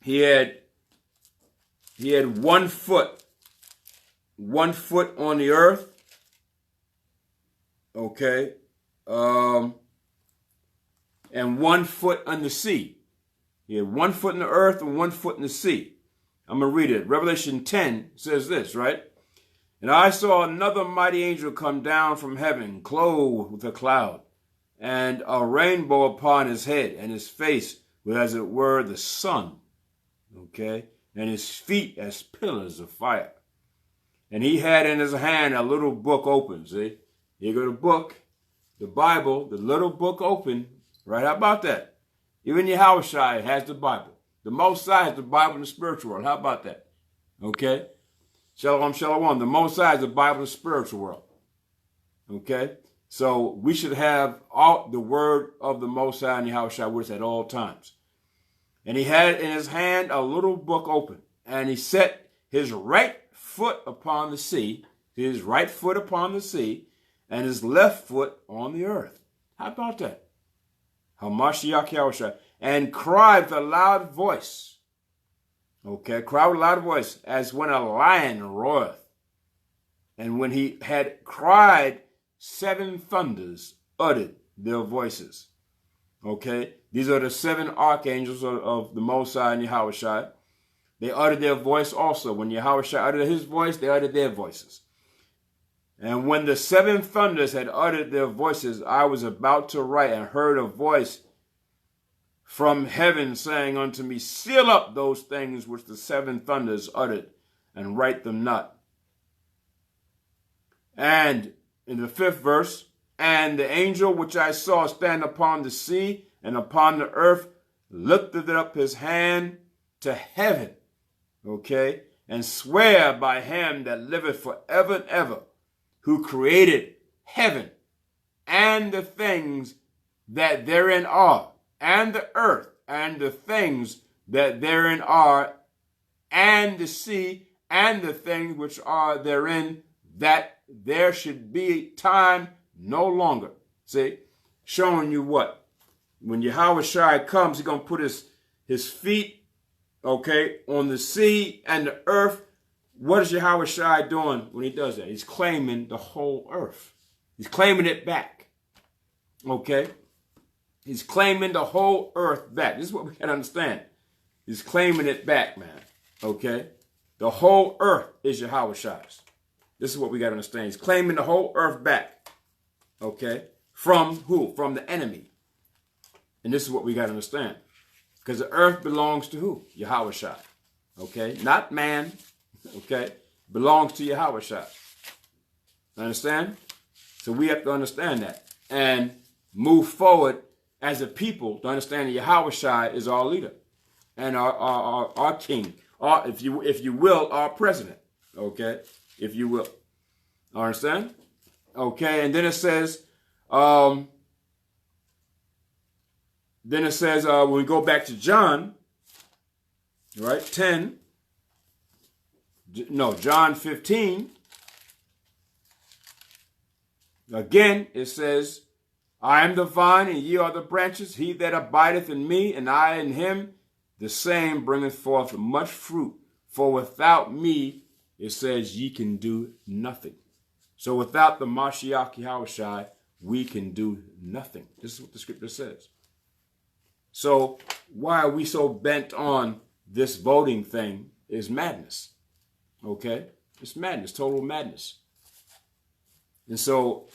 He had 1 foot on the earth. Okay, and 1 foot on the sea. He had 1 foot in the earth and 1 foot in the sea. I'm going to read it. Revelation 10 says this, right? And I saw another mighty angel come down from heaven, clothed with a cloud, and a rainbow upon his head, and his face was as it were the sun. Okay, and his feet as pillars of fire. And he had in his hand a little book open, see? You got a book, the Bible, the little book open, right? How about that? Even Yahushua has the Bible. The Most High has the Bible in the spiritual world. How about that? Okay? Shalom, shalom. The Most High has the Bible in the spiritual world. Okay? So we should have all the word of the Most High and Yahushua with us at all times. And he had in his hand a little book open. And he set his right foot upon the sea, and his left foot on the earth. How about that? Hamashiach Yahushua. And cried with a loud voice. Okay, cried with a loud voice, as when a lion roareth. And when he had cried, 7 thunders uttered their voices. Okay, these are the 7 archangels of the Most High and Yahushua. They uttered their voice also. When Yahushua uttered his voice, they uttered their voices. And when the 7 thunders had uttered their voices, I was about to write and heard a voice from heaven saying unto me, seal up those things which the 7 thunders uttered, and write them not. And in the 5th verse, and the angel which I saw stand upon the sea and upon the earth lifted up his hand to heaven, okay, and swear by him that liveth forever and ever, who created heaven and the things that therein are, and the earth and the things that therein are, and the sea and the things which are therein, that there should be time no longer. See, showing you what? When Yahweh Shai comes, he's going to put his feet, okay, on the sea and the earth. What is Yahweh Shai doing when he does that? He's claiming the whole earth. He's claiming it back. Okay? He's claiming the whole earth back. This is what we got to understand. He's claiming it back, man. Okay? The whole earth is Yahweh Shai's. This is what we got to understand. He's claiming the whole earth back. Okay? From who? From the enemy. And this is what we got to understand. Because the earth belongs to who? Yahweh Shai. Okay? Not man. Okay? Belongs to Yahweh Shai. Understand? So we have to understand that. And move forward as a people to understand that Yahweh Shai is our leader. And our king. If you will, our president. Okay? If you will. Understand? Okay, and then it says, when we go back to John, right, John 15, again, it says, I am the vine, and ye are the branches. He that abideth in me, and I in him, the same bringeth forth much fruit. For without me, it says, ye can do nothing. So without the Mashiach Yahushai, we can do nothing. This is what the scripture says. So why are we so bent on this voting thing is madness. Okay? It's madness, total madness. And so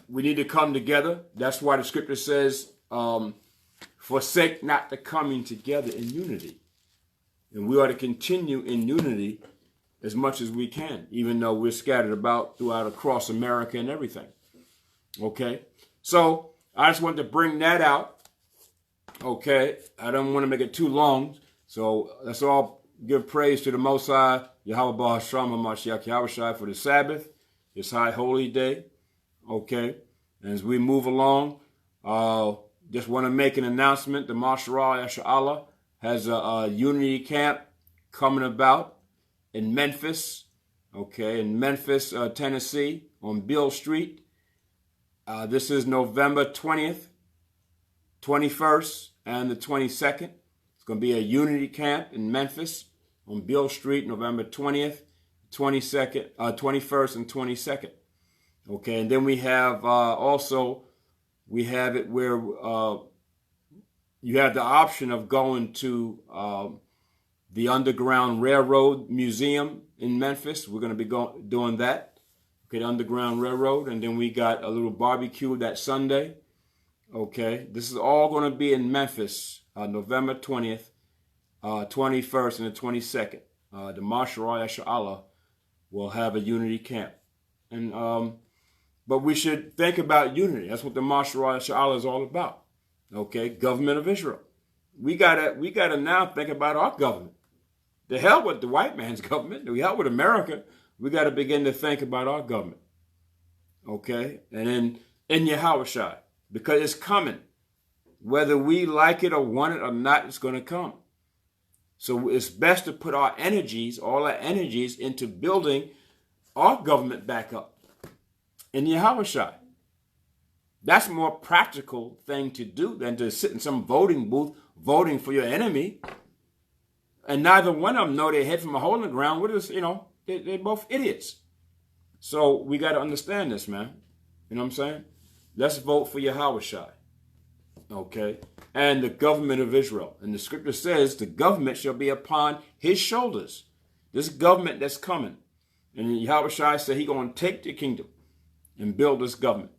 we need to come together. That's why the scripture says, forsake not the coming together in unity. And we ought to continue in unity as much as we can, even though we're scattered about throughout across America and everything. Okay? So I just wanted to bring that out. Okay? I don't want to make it too long. So let's all give praise to the Most High, Yahweh Bahasham HaMashiach Yahushai, for the Sabbath, this high holy day. Okay? And as we move along, just want to make an announcement. The Masharah Yasha'Allah has a unity camp coming about in Memphis, okay, in Memphis, Tennessee, on Beale Street. This is November 20th, 21st, and the 22nd. It's going to be a unity camp in Memphis on Beale Street, November 20th, 22nd, 21st, and 22nd. Okay, and then we have we have it where you have the option of going to the Underground Railroad Museum in Memphis. We're going to be doing that. Okay, the Underground Railroad. And then we got a little barbecue that Sunday. Okay, this is all going to be in Memphis, November 20th, 21st, and the 22nd. The Masharah Yasha'Allah will have a unity camp. And but we should think about unity. That's what the Masharah Yasha'Allah is all about. Okay, government of Israel. We gotta now think about our government. The hell with the white man's government. The hell with America. We got to begin to think about our government. Okay? And in Yahushua, because it's coming. Whether we like it or want it or not, it's going to come. So it's best to put our energies, all our energies, into building our government back up in Yahushua. That's a more practical thing to do than to sit in some voting booth voting for your enemy. And neither one of them know their head from a hole in the ground. What is, they're both idiots. So we got to understand this, man. You know what I'm saying? Let's vote for Yahushua. Okay? And the government of Israel. And the scripture says the government shall be upon his shoulders. This government that's coming. And Yahushua said he's going to take the kingdom and build this government.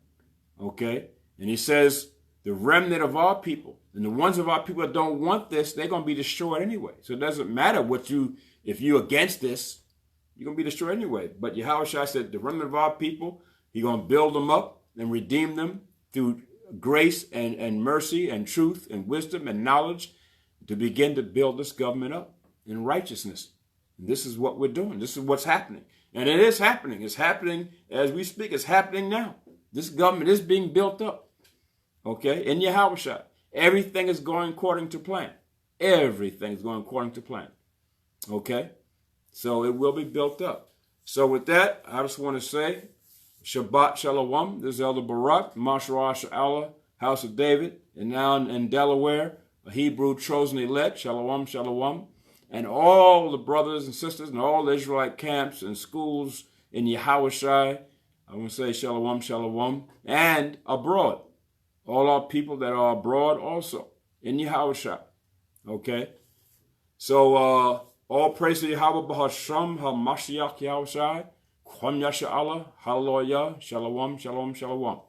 Okay? And he says the remnant of our people, and the ones of our people that don't want this, they're going to be destroyed anyway. So it doesn't matter if you're against this, you're going to be destroyed anyway. But Yahushua said the remnant of our people, he's going to build them up and redeem them through grace and mercy and truth and wisdom and knowledge to begin to build this government up. in righteousness. And this is what we're doing. This is what's happening. And it is happening. It's happening as we speak. It's happening now. This government is being built up. Okay? In Yahushua. Everything is going according to plan. Everything is going according to plan. Okay? So it will be built up. So with that, I just want to say, Shabbat Shalom. This is Elder Barak, Mashra Sha'ala, House of David, and now in Delaware, a Hebrew chosen elect, Shalom, Shalom, and all the brothers and sisters and all the Israelite camps and schools in Yahushua. I want to say Shalom, Shalom, and abroad. All our people that are abroad also in Yahushua. Okay? So, all praise to Yahweh B'Hashem, HaMashiach Yahushua, Kwam Yasha Allah, Hallelujah, Shalom, Shalom, Shalom.